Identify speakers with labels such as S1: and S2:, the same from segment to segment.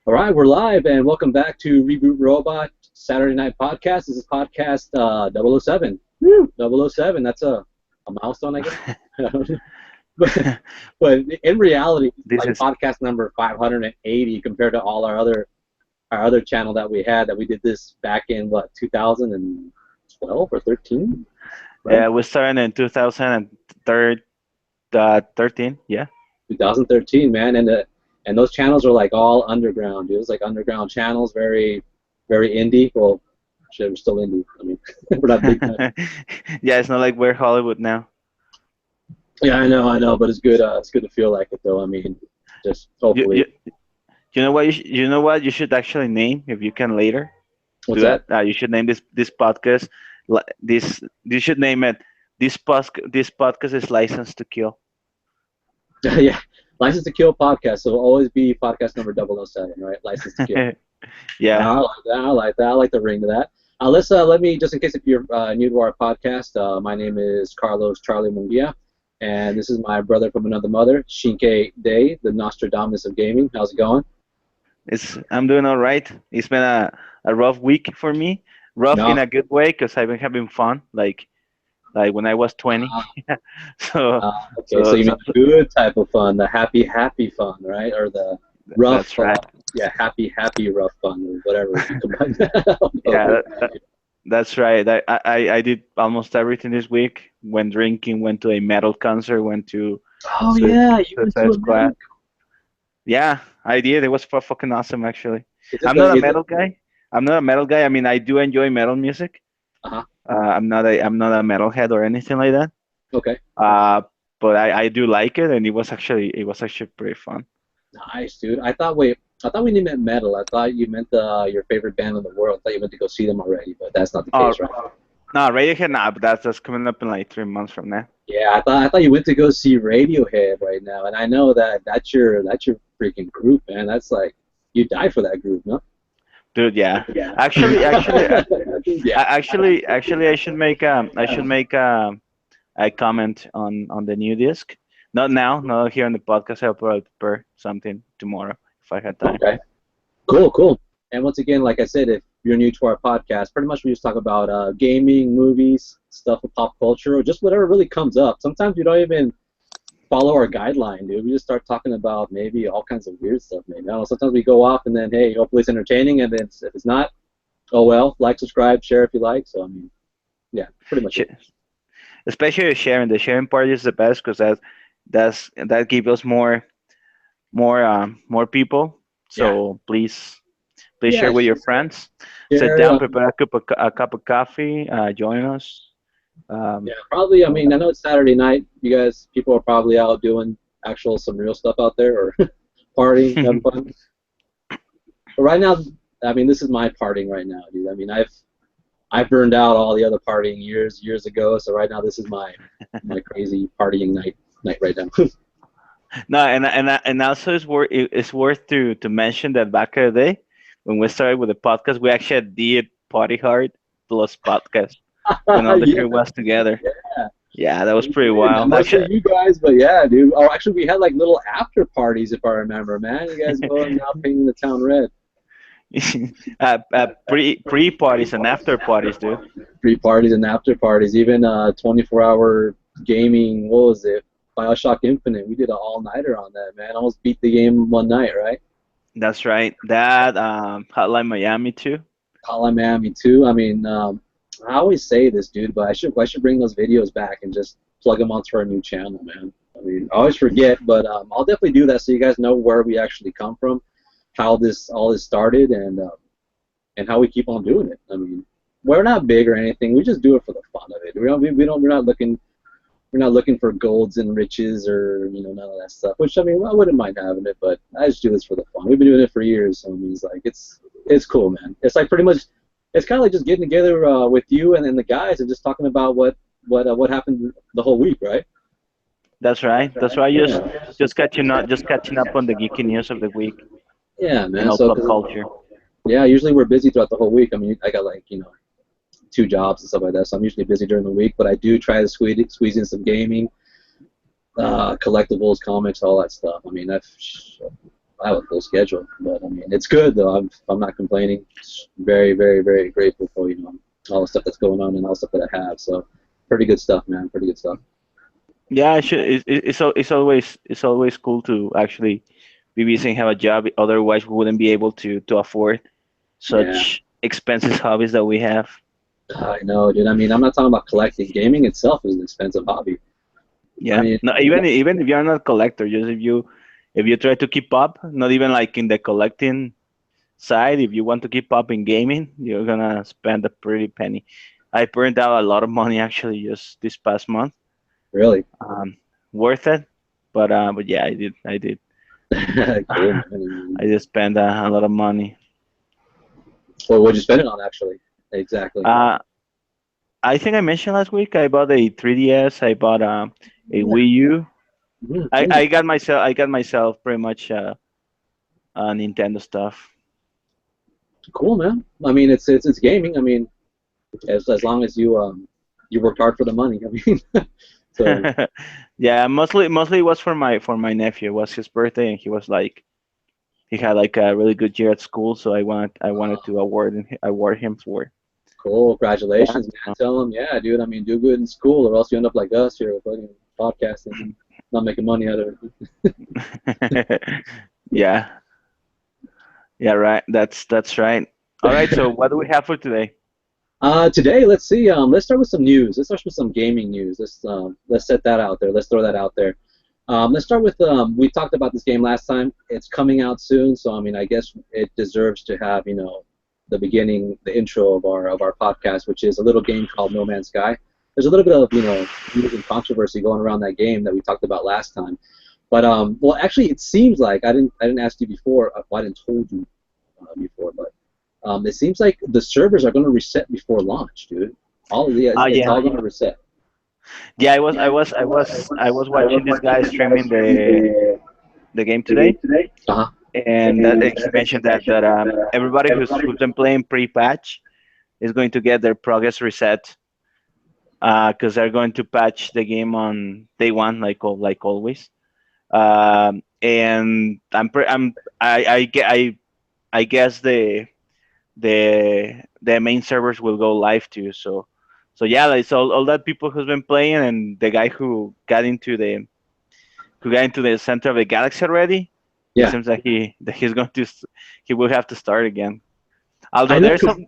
S1: All right, we're live, and welcome back to Reboot Robot Saturday Night Podcast. This is podcast 007. Woo! 007, that's a milestone, I guess. but in reality,
S2: This
S1: like
S2: is
S1: podcast number 580 compared to all our other channel that we had, that we did this back in, 2012 or 13, right?
S2: we started in 2013. Yeah,
S1: 2013, man, and those channels are like all underground. It was like underground channels, very, very indie. Well, shit, we're still indie. I mean, we're not big time.
S2: yeah. It's not like we're Hollywood now.
S1: Yeah, I know, but it's good. It's good to feel like it, though. I mean, just
S2: You,
S1: hopefully.
S2: you, you know what? You know what? You should actually name if you can later
S1: What's
S2: do
S1: that?
S2: it. You should name this podcast. This you should name it. This podcast is licensed to kill.
S1: Yeah, License to Kill podcast. So it'll always be podcast number 007, right? License to Kill.
S2: Yeah.
S1: I like that. I like that. I like the ring to that. Let me, just in case if you're new to our podcast, my name is Carlos Charlie Munguia, and this is my brother from another mother, Shinke Day, the Nostradamus of gaming. How's it going?
S2: I'm doing all right. It's been a rough week for me. Rough
S1: No.
S2: in a good way because I've been having fun. Like when I was 20. so
S1: Okay, so you
S2: so
S1: mean the good type of fun, the happy, happy fun, right? Or the rough,
S2: that's right.
S1: yeah, happy, happy, rough fun, or whatever. You combine that.
S2: Yeah,
S1: Okay.
S2: that's right. I did almost everything this week. Went drinking, went to a metal concert, went to
S1: Oh yeah, you went to
S2: Suicide
S1: a metal.
S2: Squad. Yeah, I did. It was fucking awesome, actually.
S1: Is it
S2: I'm
S1: the?
S2: not a
S1: Is it?
S2: metal guy. I'm not a metal guy. I mean, I do enjoy metal music.
S1: Uh-huh.
S2: I'm not a metalhead or anything like that.
S1: Okay.
S2: Uh, but I do like it, and it was actually pretty fun.
S1: Nice, dude. I thought when you meant metal, I thought you meant your favorite band in the world. I thought you went to go see them already, but that's not the
S2: Oh,
S1: case, right?
S2: no, Radiohead, nah, but that's coming up in like 3 months from now.
S1: Yeah, I thought you went to go see Radiohead right now, and I know that's your freaking group, man. That's like you die for that group, no?
S2: Dude, yeah.
S1: Yeah. Yeah.
S2: Actually, I should make a comment on the new disc. Not now, not here on the podcast. I'll probably prepare something tomorrow if I had time.
S1: Okay. Cool, cool. And once again, like I said, if you're new to our podcast, pretty much we just talk about gaming, movies, stuff with pop culture, or just whatever really comes up. Sometimes we don't even follow our guideline, dude. We just start talking about maybe all kinds of weird stuff. Maybe I don't know. Sometimes we go off, and then hey, hopefully it's entertaining. And then if it's not, oh well. Like, subscribe, share if you like. So I mean, yeah, pretty much it.
S2: Especially sharing. The sharing part is the best because that gives us more people. So please
S1: Yeah,
S2: share with your friends. Sit
S1: share.
S2: down, prepare a cup of coffee, join us.
S1: Yeah, probably. I mean, I know it's Saturday night. People are probably out doing some real stuff out there, or partying, having fun. But right now, I mean, this is my partying right now, dude. I mean, I've burned out all the other partying years ago. So right now, this is my crazy partying night right now.
S2: No, and also it's worth to mention that back in the day when we started with the podcast, we actually did Party Hard plus podcast when all the
S1: Yeah,
S2: crew was together.
S1: yeah.
S2: Yeah, that was pretty
S1: Not
S2: wild.
S1: much for
S2: Actually,
S1: you guys, but yeah, dude. Oh, actually, we had like little after parties, if I remember, man. You guys going out painting the town red.
S2: pre parties and after parties, dude.
S1: Pre-parties and after parties, even 24-hour gaming. What was it? BioShock Infinite. We did an all-nighter on that, man. Almost beat the game one night, right?
S2: That's right. That Hotline Miami too.
S1: Hotline Miami too. I mean, I always say this, dude, but I should bring those videos back and just plug them onto our new channel, man. I mean, I always forget, but I'll definitely do that so you guys know where we actually come from, how all this started, and how we keep on doing it. I mean, we're not big or anything. We just do it for the fun of it. We're not looking for golds and riches or none of that stuff. Which I mean, I wouldn't mind having it, but I just do this for the fun. We've been doing it for years, so I mean, it's cool, man. It's like pretty much, it's kind of like just getting together with you and the guys and just talking about what happened the whole week, right?
S2: That's right. That's right.
S1: Yeah.
S2: Just catching up on the geeky news of the week
S1: Yeah,
S2: and
S1: man.
S2: all
S1: So
S2: pop culture.
S1: yeah, usually we're busy throughout the whole week. I mean, I got like 2 jobs and stuff like that, so I'm usually busy during the week. But I do try to squeeze in some gaming, collectibles, comics, all that stuff. I mean, I have a full schedule, but I mean, it's good though. I'm not complaining. Very, very, very grateful for all the stuff that's going on and all the stuff that I have. So, pretty good stuff, man. Pretty good stuff.
S2: Yeah, it's always cool to actually be busy and have a job. Otherwise, we wouldn't be able to afford
S1: Yeah,
S2: such expensive hobbies that we have.
S1: I know, dude. I mean, I'm not talking about collecting. Gaming itself is an expensive hobby. I
S2: Yeah.
S1: mean,
S2: No, even if you're not a collector, just if you try to keep up, not even like in the collecting side, if you want to keep up in gaming, you're gonna spend a pretty penny. I burned out a lot of money actually just this past month.
S1: really.
S2: Um, Worth it, but yeah, I did.
S1: Cool, man.
S2: I
S1: I mean,
S2: just spent a lot of money.
S1: well, what'd you spend it on, actually? Exactly.
S2: Uh, I think I mentioned last week I bought a 3DS. I bought a
S1: Yeah.
S2: Wii U.
S1: Mm-hmm.
S2: I got myself pretty much Nintendo stuff.
S1: Cool, man. I mean, it's gaming. I mean, as long as you worked hard for the money. I mean, so
S2: Yeah, mostly it was for my nephew. It was his birthday, and he was like he had like a really good year at school, so I wanted to award him for it.
S1: cool.
S2: Yeah.
S1: Congratulations, man. Tell him, yeah, dude. I mean, do good in school, or else you end up like us here with fucking podcasting and not making money out of it.
S2: Yeah, yeah, right. That's right. All right. So what do we have for today?
S1: Today, let's see. Let's start with some news. Let's start with some gaming news. Let's set that out there. Let's throw that out there. Let's start with we talked about this game last time. It's coming out soon, so I mean, I guess it deserves to have the beginning, the intro of our podcast, which is a little game called No Man's Sky. There's a little bit of news and controversy going around that game that we talked about last time. But well, actually, it seems like I didn't ask you before. Well, I didn't told you before, but it seems like the servers are going to reset before launch, dude. It's
S2: Yeah,
S1: all going to reset.
S2: yeah. I was watching this guy streaming the game today,
S1: Uh-huh.
S2: and that he mentioned that everybody who's been playing pre-patch is going to get their progress reset because they're going to patch the game on day one, like always. And I guess the main servers will go live too. So yeah, like so all that people who's been playing and the guy who got into the center of the galaxy already. It
S1: Yeah,
S2: seems like he will have to start again.
S1: I
S2: Although
S1: know.
S2: there's
S1: 'Cause
S2: some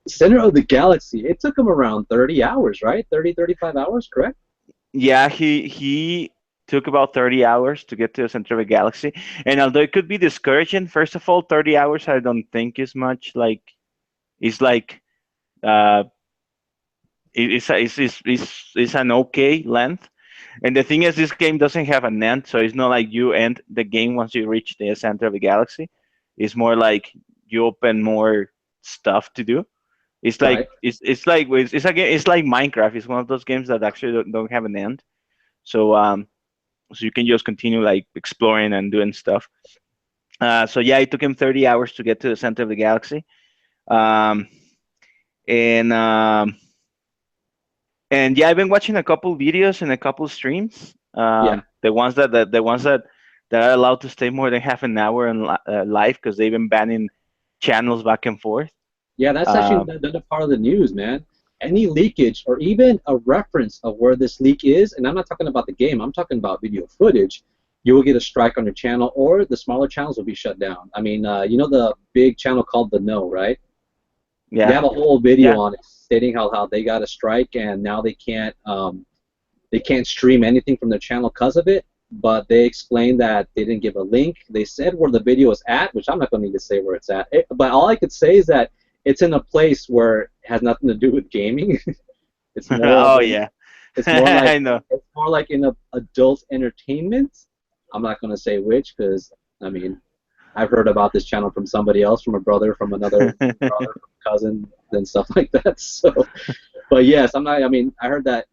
S1: Center of the Galaxy. It took him around 30 hours, right? 30, 35 hours, correct?
S2: yeah, he took about 30 hours to get to the center of the galaxy. And although it could be discouraging, first of all, 30 hours I don't think is much. Like it's like uh it's an okay length. And the thing is, this game doesn't have an end, so it's not like you end the game once you reach the center of the galaxy. It's more like you open more stuff to do.
S1: Right.
S2: It's like Minecraft. It's one of those games that actually don't have an end. So so you can just continue like exploring and doing stuff. So yeah, it took him 30 hours to get to the center of the galaxy. Um, and and yeah, I've been watching a couple videos and a couple streams.
S1: Yeah.
S2: The ones that are allowed to stay more than half an hour in live because they've been banning channels back and forth.
S1: Yeah, that's actually
S2: Um,
S1: another part of the news, man. Any leakage or even a reference of where this leak is, and I'm not talking about the game, I'm talking about video footage, you will get a strike on your channel, or the smaller channels will be shut down. I mean, you know the big channel called The Know, right? They
S2: yeah,
S1: have a whole video
S2: yeah.
S1: on it stating how they got a strike and now they can't stream anything from their channel because of it. But they explained that they didn't give a link. They said where the video is at, which I'm not going to need to say where it's at. But all I could say is that it's in a place where it has nothing to do with gaming. it's more of
S2: Oh
S1: an,
S2: yeah,
S1: it's more like
S2: I know.
S1: it's more like in a adult entertainment. I'm not going to say which because I mean I've heard about this channel from somebody else, from a brother, from another brother, from a cousin, and stuff like that. So, but yes, I'm not. I mean, I heard that.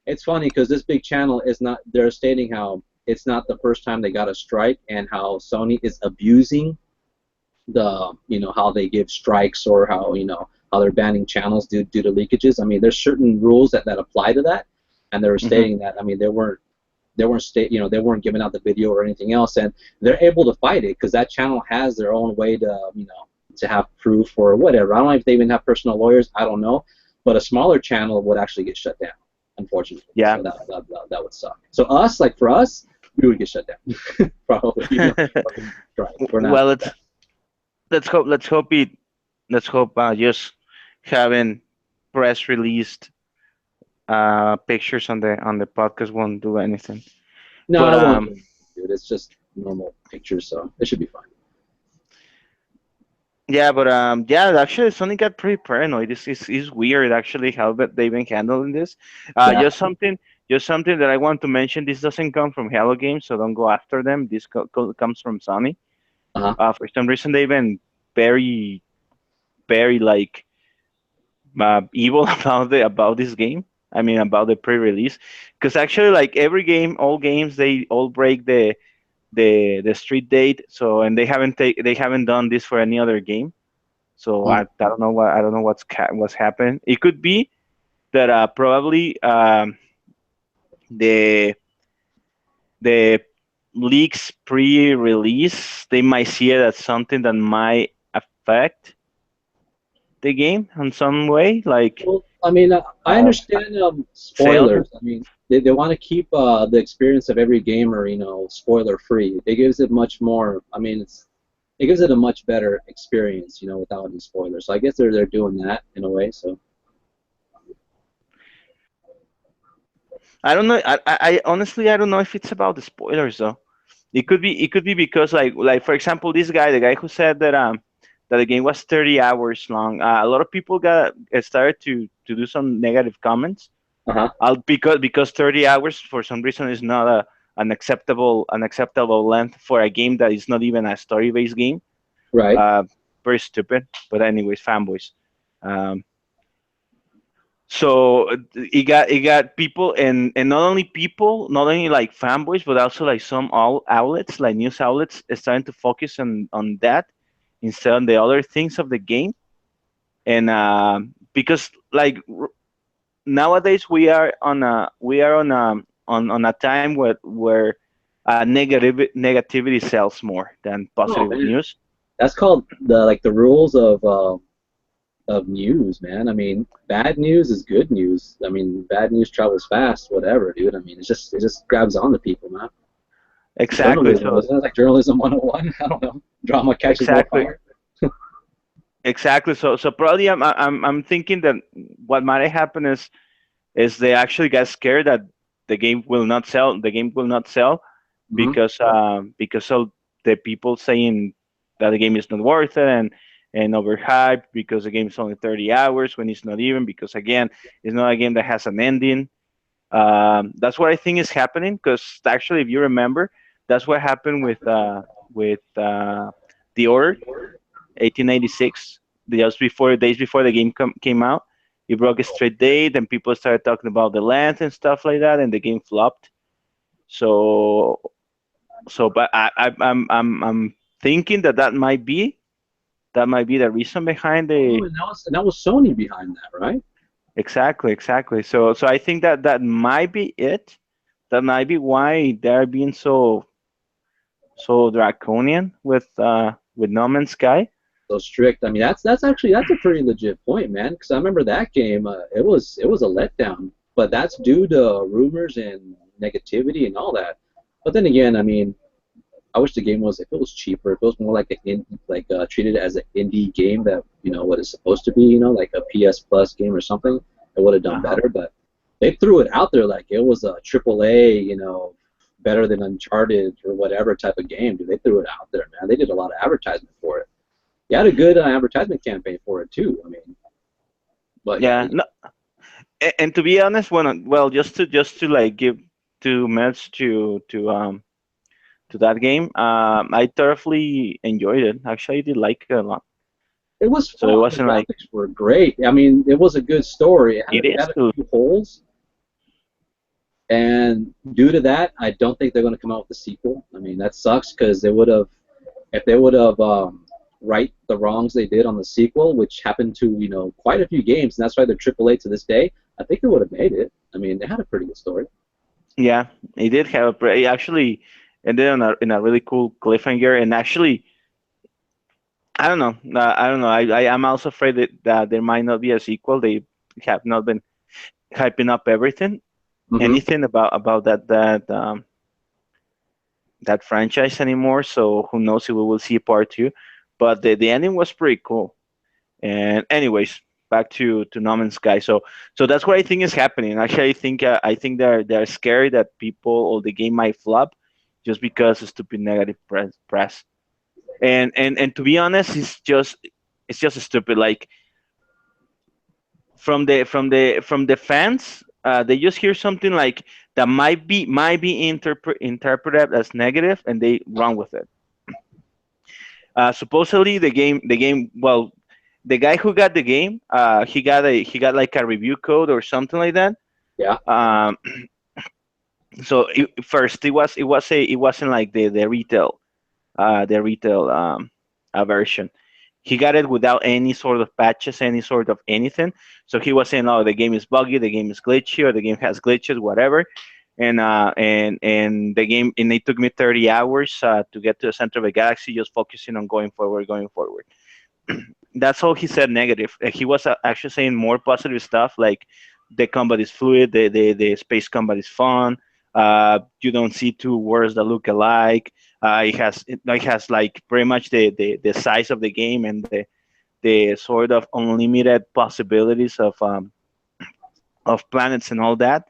S1: It's funny because this big channel is not. They're stating how it's not the first time they got a strike, and how Sony is abusing how they give strikes, or how they're banning channels due to leakages. I mean, there's certain rules that apply to that, and they were
S2: Hmm.
S1: stating that. I mean, they weren't. they weren't they weren't giving out the video or anything else, and they're able to fight it because that channel has their own way to to have proof or whatever. I don't know if they even have personal lawyers. I don't know, but a smaller channel would actually get shut down, unfortunately.
S2: Yeah.
S1: So that would suck. So for us, we would get shut down probably.
S2: Well, let's hope just having press released pictures on the podcast won't do anything.
S1: No,
S2: But
S1: I won't do it, dude. It's just normal pictures, so it should be fine.
S2: yeah, but yeah, actually, Sony got pretty paranoid. It's weird actually how they've been handling this.
S1: Yeah.
S2: Just something that I want to mention. This doesn't come from Hello Games, so don't go after them. This comes from Sony. For some reason, they've been very, very like evil about this game. I mean, about the pre-release, because actually, like every game, all games, they all break the street date. So, and they haven't done this for any other game. So I don't know what's happened. It could be that probably the leaks pre-release, they might see it as something that might affect the game in some way, like.
S1: Well, I mean, I understand spoilers. I mean, they want to keep the experience of every gamer, spoiler free. It gives it much more. I mean, it gives it a much better experience, without any spoilers. So I guess they're doing that in a way. So
S2: I don't know. I honestly I don't know if it's about the spoilers though. It could be because like for example, the guy who said that the game was 30 hours long. A lot of people started to do some negative comments. Because 30 hours for some reason is not an acceptable length for a game that is not even a story-based game.
S1: Right.
S2: Very stupid. But anyways, fanboys. So it got people and not only like fanboys, but also like some outlets, like news outlets, starting to focus on that instead of the other things of the game. And because like nowadays we are on a time where negativity sells more than positive news.
S1: That's called the rules of news, man. I mean, bad news is good news. I mean, bad news travels fast, whatever, dude. I mean, it just grabs on to people, man.
S2: Exactly.
S1: So it's like journalism 101. I don't know. Drama catches more fire.
S2: Exactly. So probably I'm thinking that what might happen is they actually get scared that the game will not sell. The game will not sell because of the people saying that the game is not worth it and overhyped because the game is only 30 hours when it's not even, because again, it's not a game that has an ending. That's what I think is happening, because actually, if you remember, that's what happened with The Order 1886, days before the game came out. It broke a straight date, and people started talking about the length and stuff like that, and the game flopped. But I'm thinking that might be the reason behind the.
S1: Oh, and that was Sony behind that, right?
S2: Exactly. So I think that might be it. That might be why they're being so draconian with No Man's Sky.
S1: So strict. I mean, that's a pretty legit point, man. Because I remember that game. It was a letdown, but that's due to rumors and negativity and all that. But then again, I mean, I wish the game was, if it was cheaper, if it was more like treated as an indie game that what it's supposed to be, like a PS Plus game or something, it would have done better. But they threw it out there like it was a AAA, better than Uncharted or whatever type of game. Dude, they threw it out there, man. They did a lot of advertisement for it. You had a good advertisement campaign for it too. I mean, but
S2: yeah, no, and to be honest, just to like give 2 minutes to that game, I thoroughly enjoyed it. Actually, I did like it a lot.
S1: It was fun.
S2: So it wasn't
S1: the
S2: like
S1: graphics were great. I mean, it was a good story. It had a few holes, and due to that, I don't think they're going to come out with a sequel. I mean, that sucks because if they would have right the wrongs they did on the sequel, which happened to quite a few games, and that's why they're AAA to this day. I think they would have made it. I mean, they had a pretty good story.
S2: Yeah, he did have he actually ended on in a really cool cliffhanger, and actually, I don't know. I don't know. I am also afraid that there might not be a sequel. They have not been hyping up
S1: Hmm.
S2: anything about that franchise anymore. So who knows if we will see part two. But the ending was pretty cool. And anyways, back to No Man's Sky. So that's what I think is happening. Actually, I think they're scared that people or the game might flop just because of stupid negative press. And to be honest, it's just stupid. Like from the fans, they just hear something like that might be interpreted as negative, and they run with it. Supposedly the game, well, the guy who got the game, he got like a review code or something like that.
S1: Yeah.
S2: Um, so first it wasn't like the retail version. He got it without any sort of patches, any sort of anything. So he was saying, "Oh, the game is buggy, the game is glitchy, or the game has glitches, whatever." And the game, and it took me 30 hours to get to the center of the galaxy, just focusing on going forward. That's all he said negative. He was actually saying more positive stuff like the combat is fluid, the space combat is fun. You don't see two worlds that look alike. It has like pretty much the size of the game and the sort of unlimited possibilities of planets and all that.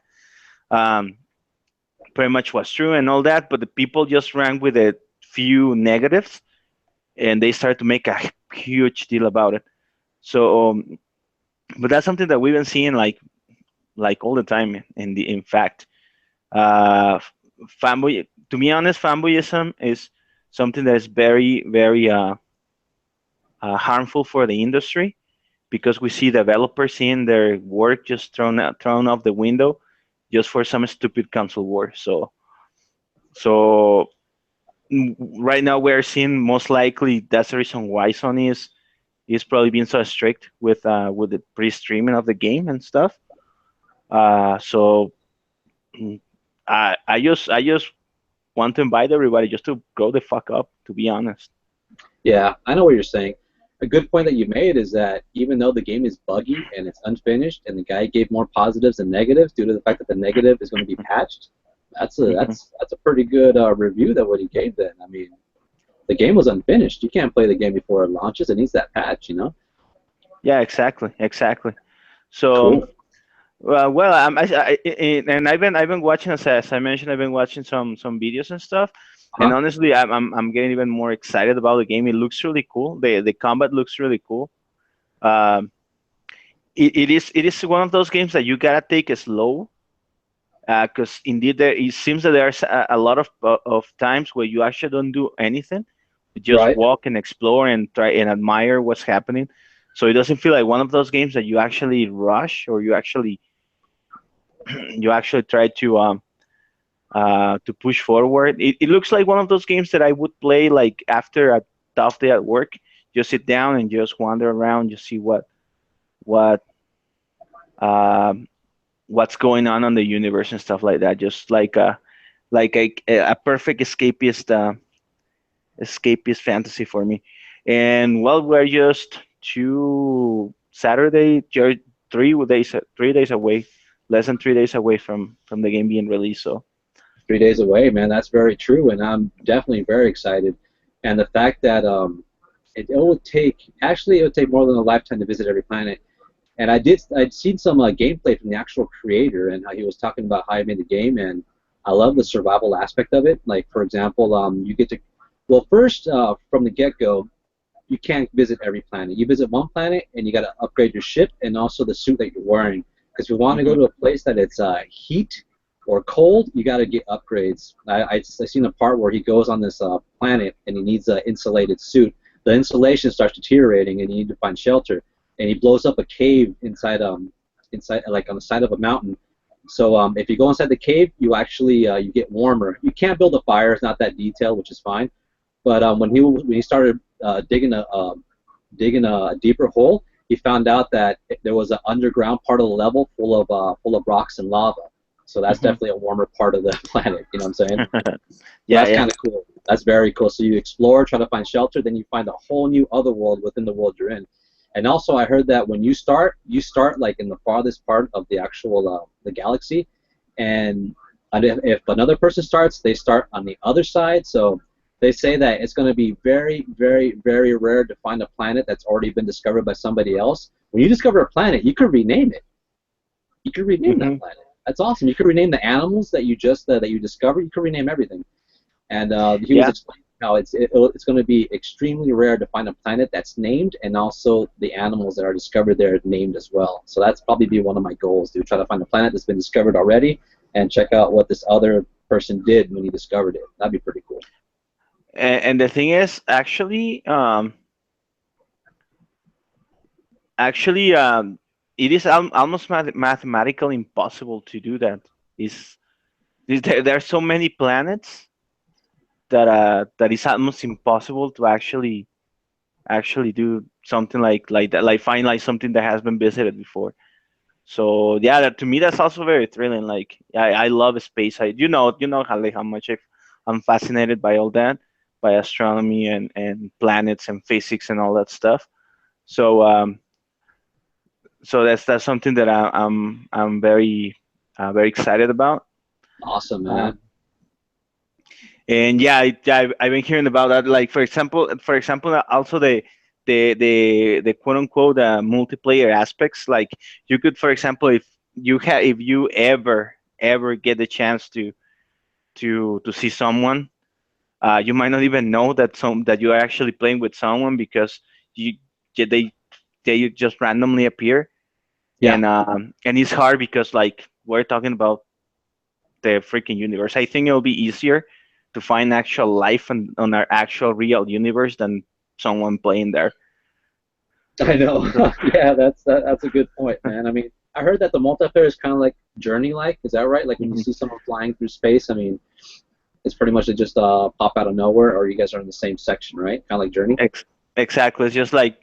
S2: Um, Pretty much was true and all that, but the people just ran with a few negatives and they started to make a huge deal about it. So but that's something that we've been seeing like all the time in fact uh fanboy to be honest, fanboyism is something that is very harmful for the industry because we see developers seeing their work just thrown off the window just for some stupid console war. So right now we're seeing most likely that's the reason why Sony is probably being so strict with the pre-streaming of the game and stuff. So I just want to invite everybody just to grow the fuck up. To be honest.
S1: Yeah, I know what you're saying. A good point that you made is that even though the game is buggy and it's unfinished, and the guy gave more positives than negatives due to the fact that the negative is going to be patched,
S2: Hmm.
S1: that's a pretty good review that what he gave then. I mean, the game was unfinished. You can't play the game before it launches. It needs that patch, you know.
S2: Yeah, exactly. So,
S1: Cool.
S2: well, and I've been watching as I mentioned, I've been watching some videos and stuff. And
S1: Huh?
S2: honestly, I'm getting even more excited about the game. It looks really cool. The combat looks really cool. Um, it is one of those games that you gotta take it slow because indeed it seems that there's a lot of times where you actually don't do anything, you just
S1: Right.
S2: walk and explore and try and admire what's happening. So it doesn't feel like one of those games that you actually rush or you actually you actually try to push forward. It looks like one of those games that I would play like after a tough day at work. Just sit down and just wander around, just see what um, what's going on the universe and stuff like that. Just like a perfect escapist fantasy for me. And well, we're just 3 days away, less than 3 days away from the game being released. So
S1: 3 days away, man. That's very true, and I'm definitely very excited. And the fact that it would take actually it would take more than a lifetime to visit every planet. And I'd seen some gameplay from the actual creator and how he was talking about how he made the game, and I love the survival aspect of it. Like for example, you get to well first from the get-go, you can't visit every planet. You visit one planet and you got to upgrade your ship and also the suit that you're wearing. Because if you want to go
S2: mhm.
S1: to a place that it's heat or cold, you got to get upgrades. I seen a part where he goes on this planet and he needs an insulated suit. The insulation starts deteriorating and you need to find shelter. And he blows up a cave inside like on the side of a mountain. So if you go inside the cave, you actually you get warmer. You can't build a fire; it's not that detailed, which is fine. But when he started digging a deeper hole, he found out that there was an underground part of the level full of rocks and lava. So that's definitely a warmer part of the planet. You know what I'm saying?
S2: Yeah,
S1: That's
S2: yeah.
S1: kind of cool. That's very cool. So you explore, try to find shelter, then you find a whole new other world within the world you're in. And also, I heard that when you start like in the farthest part of the actual the galaxy, and if another person starts, they start on the other side. So they say that it's going to be very, very, very rare to find a planet that's already been discovered by somebody else. When you discover a planet, you could rename it. You could rename that
S2: Hmm.
S1: planet. That's awesome. You could rename the animals that you just that you discovered. You could rename everything. And he was
S2: Yeah.
S1: explaining how it's going to be extremely rare to find a planet that's named, and also the animals that are discovered there named as well. So that's probably be one of my goals, to try to find a planet that's been discovered already, and check out what this other person did when he discovered it. That'd be pretty cool.
S2: And the thing is, actually, it is almost mathematically impossible to do that. Is there are so many planets that it's almost impossible to actually do something like that, like find like something that has been visited before. So yeah, to me that's also very thrilling. Like I love space. You know how much I'm fascinated by all that, by astronomy and planets and physics and all that stuff. So so that's something that I'm very excited about.
S1: Awesome,
S2: Uh,
S1: man.
S2: and yeah, I've been hearing about that. Like for example, also the quote unquote multiplayer aspects. Like you could, for example, if you ever get the chance to see someone, you might not even know that you are actually playing with someone because you they just randomly appear.
S1: Yeah,
S2: And it's hard because like we're talking about the freaking universe. I think it'll be easier to find actual life on our actual real universe than someone playing there.
S1: I know. Yeah, that's a good point, man. I mean, I heard that the multiplayer is kind of like Journey-like. Is that right? Like when you
S2: Mhm.
S1: see someone flying through space, I mean, it's pretty much they just pop out of nowhere, or you guys are in the same section, right? Kind of like Journey.
S2: Exactly. It's just like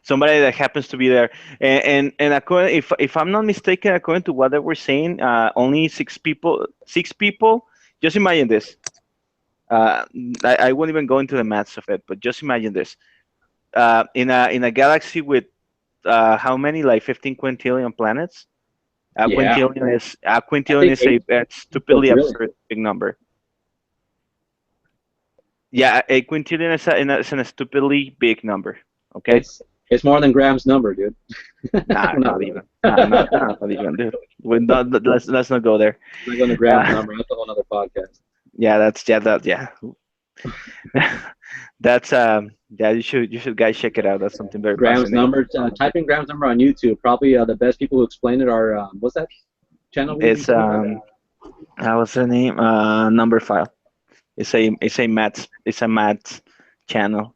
S2: somebody that happens to be there. And according, if I'm not mistaken, according to what they were saying, only six people. Just imagine this. Uh, I won't even go into the maths of it, but just imagine this. In a galaxy with how many, like 15 quintillion planets? A
S1: Yeah,
S2: quintillion is a
S1: I
S2: quintillion
S1: think
S2: is
S1: eight
S2: a stupidly
S1: quadrillion.
S2: absurd big number. Yeah, a quintillion is a stupidly big number. Okay.
S1: It's more than Graham's number, dude.
S2: Nah,
S1: Not
S2: not
S1: really.
S2: even. Nah, not even, dude. Let's not go there.
S1: I'm not going to Graham's
S2: Uh,
S1: number. That's a whole other podcast.
S2: yeah, yeah. That's yeah. You should guys check it out. That's something very
S1: Graham's
S2: fascinating.
S1: number. Type in Graham's number on YouTube. Probably the best people who explain it are. What's that channel we
S2: It's
S1: usually watch?
S2: what's the name? Number file. It's a maths channel.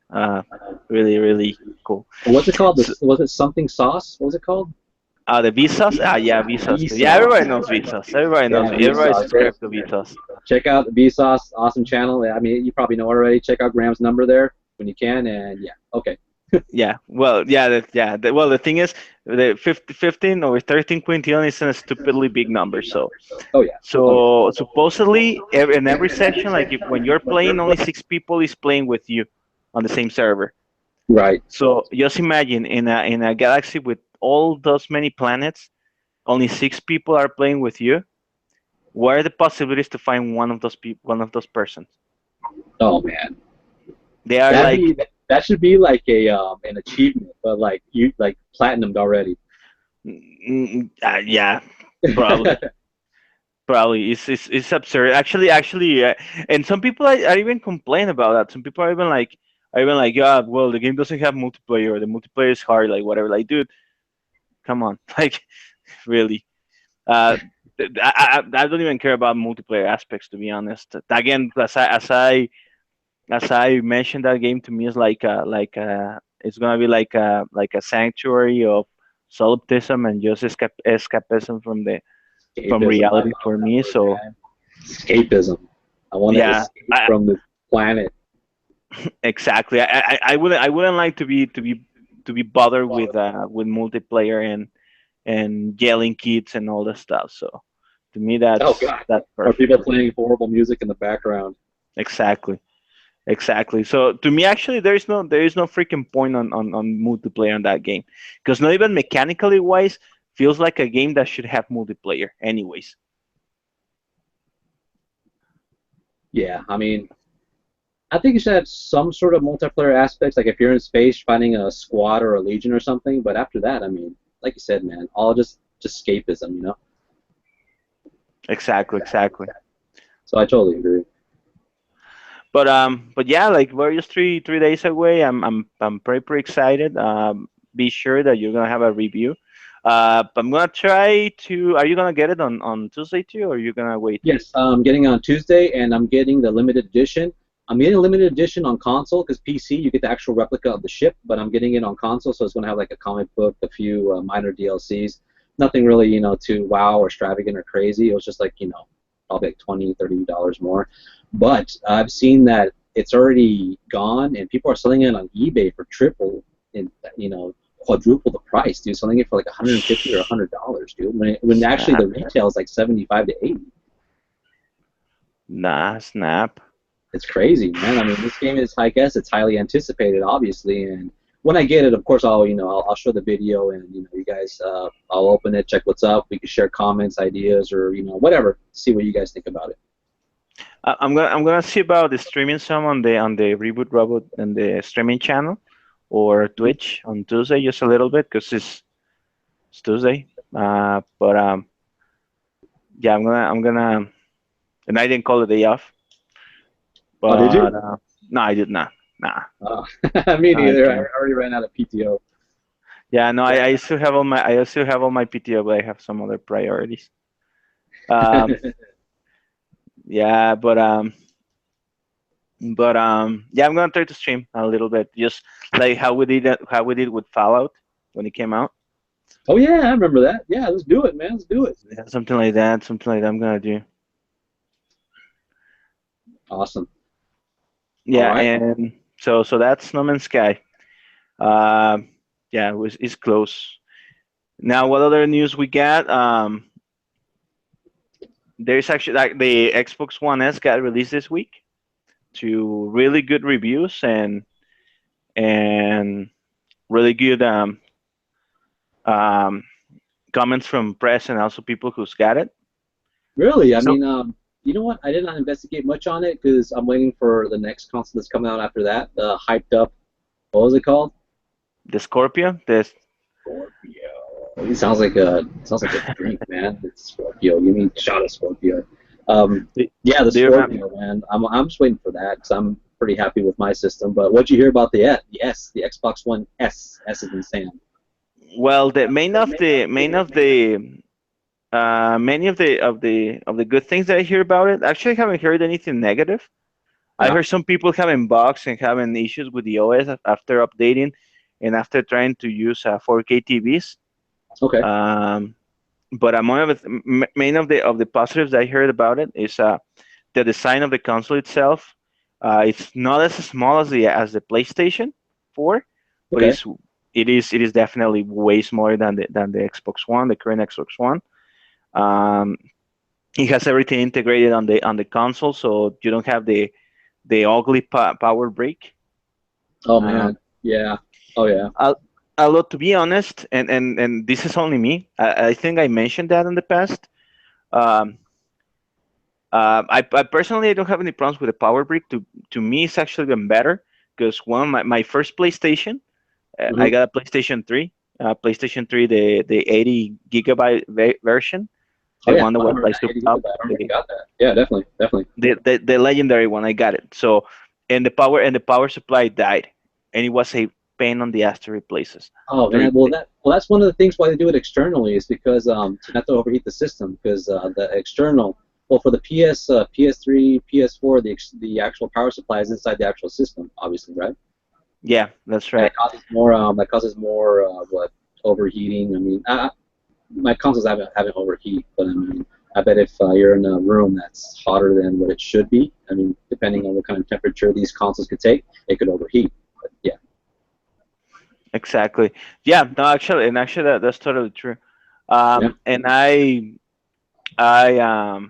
S2: Really cool.
S1: What's it called?
S2: So,
S1: This was it something sauce? What was it called?
S2: the Vsauce? Yeah, Vsauce. Yeah,
S1: Vsauce.
S2: everybody knows Vsauce. Everybody
S1: Yeah,
S2: knows. Everybody
S1: Vsauce.
S2: subscribed to Vsauce.
S1: Check out Vsauce. Awesome channel. I mean, you probably know already. Check out Graham's number there when you can. And yeah, okay.
S2: Yeah. Well, yeah. Well, the thing is, the 15 or 13 quintillion is a stupidly big number. So,
S1: Oh yeah. Oh yeah.
S2: so supposedly, in every session, like when you're playing, only six people is playing with you on the same server.
S1: Right.
S2: So just imagine in a galaxy with all those many planets, only six people are playing with you. What are the possibilities to find one of those people, one of those persons?
S1: Oh man.
S2: They are
S1: That
S2: like,
S1: be that should be like a an achievement, but like you like platinumed already.
S2: yeah, probably. Probably it's absurd. Actually, and some people are even complain about that. Some people are even like, yeah, well, the game doesn't have multiplayer. The multiplayer is hard, like whatever. Like, dude, come on, like, really. Uh, I don't even care about multiplayer aspects, to be honest. Again, as I mentioned, that game to me is it's gonna be like a sanctuary of solipsism and just escapism from
S1: Escapism. I
S2: reality
S1: love
S2: for
S1: that
S2: me.
S1: word,
S2: So
S1: man. Escapism. I want to
S2: yeah,
S1: escape from this planet.
S2: exactly. I wouldn't like to be bothered with multiplayer and yelling kids and all that stuff. So To me,
S1: Oh God,
S2: that's
S1: or people
S2: perfect.
S1: playing horrible music in the background.
S2: Exactly. Exactly. So to me, actually, there is no freaking point on multiplayer on that game, because not even mechanically wise feels like a game that should have multiplayer. Anyways.
S1: Yeah, I mean, I think it should have some sort of multiplayer aspects, like if you're in space finding a squad or a legion or something. But after that, I mean, like you said, man, all just escapism, you know.
S2: Exactly. Exactly.
S1: So I totally agree.
S2: But yeah, like we're just three days away. I'm pretty excited. Be sure that you're gonna have a review. I'm gonna try to. Are you gonna get it on Tuesday too, or are you gonna wait?
S1: Yes, I'm getting on Tuesday, and I'm getting the limited edition. I'm getting a limited edition on console because PC you get the actual replica of the ship, but I'm getting it on console, so it's going to have like a comic book, a few minor DLCs. Nothing really, too wow or extravagant or crazy. It was just like, probably like $20, $30 more. But I've seen that it's already gone, and people are selling it on eBay for triple, and quadruple the price, dude. Selling it for like 150 or $100, dude. When actually
S2: Snap.
S1: the retail is like 75 to 80.
S2: Nah, snap.
S1: It's crazy, man. I mean, this game is, I guess, it's highly anticipated, obviously. And when I get it, of course, I'll show the video, and you guys, I'll open it, check what's up. We can share comments, ideas, or whatever. See what you guys think about it.
S2: I'm gonna see about the streaming some on the Reboot Robot and the streaming channel or
S1: Mhm.
S2: Twitch on Tuesday just a little bit because it's Tuesday. But yeah, I'm gonna and I didn't call the day off,
S1: Oh, did you?
S2: but no, I did not. Nah,
S1: Oh, me
S2: no, I
S1: neither. I
S2: can't.
S1: already ran out of PTO.
S2: Yeah, no,
S1: Yeah.
S2: I still have all my PTO, but I have some other priorities. Um, yeah, yeah, I'm gonna try to stream a little bit, just like how we did with Fallout when it came out.
S1: Oh yeah, I remember that. Yeah, let's do it, man. Let's do it.
S2: Yeah, something like that. Something like that. I'm gonna do.
S1: Awesome. All
S2: Yeah,
S1: right.
S2: and so that's No Man's Sky. Um, yeah, it's close. Now, what other news we got? There's actually like the Xbox One S got released this week to really good reviews and really good um, comments from press and also people who's got it.
S1: Really? I
S2: So
S1: mean, you know what? I did not investigate much on it because I'm waiting for the next console that's coming out after that. The hyped up. What was it called?
S2: the Scorpio, the
S1: Scorpio. It sounds like a drink, man. It's Scorpio. Give me a shot of Scorpio. Um,
S2: do,
S1: yeah, the
S2: do you remember?
S1: Scorpio, man. I'm just waiting for that because I'm pretty happy with my system. But what'd you hear about the Xbox One S? S is in Sam.
S2: Well, the many of the good things that I hear about it. Actually, I haven't heard anything negative. I
S1: Yeah.
S2: heard some people having bugs and having issues with the OS after updating and after trying to use 4K TVs.
S1: Okay.
S2: Um, but among of it, main of the positives I heard about it is the design of the console itself. It's not as small as the PlayStation 4, but
S1: Okay.
S2: it is definitely way smaller than the Xbox One, the current Xbox One. Um, it has everything integrated on the console, so you don't have the ugly power brick.
S1: Oh
S2: Um,
S1: man. Yeah. Oh yeah.
S2: I'll, although to be honest, and this is only me, I think I mentioned that in the past. Um, I personally I don't have any problems with the power brick. To me, it's actually been better because one my first PlayStation, I
S1: Hmm.
S2: got a PlayStation 3, the 80 gigabyte version,
S1: Oh
S2: the
S1: yeah.
S2: one that
S1: I
S2: was
S1: remember
S2: like
S1: that.
S2: super
S1: 80
S2: up,
S1: gigabyte. I remember you got that. Yeah, definitely. Definitely.
S2: the legendary one. I got it. So and the power supply died, and it was a pain on the ass to replace it.
S1: Oh
S2: To
S1: man,
S2: replace.
S1: that's one of the things why they do it externally is because to not to overheat the system because the external for the PS3, PS4 the actual power supply is inside the actual system obviously, right?
S2: Yeah, that's
S1: And
S2: right.
S1: that causes more what overheating. I mean, my consoles haven't overheat, but I mean I bet if you're in a room that's hotter than what it should be, I mean depending on what kind of temperature these consoles could take, it could overheat. But yeah.
S2: Exactly. Yeah. No, actually, that's totally true.
S1: Yeah.
S2: And I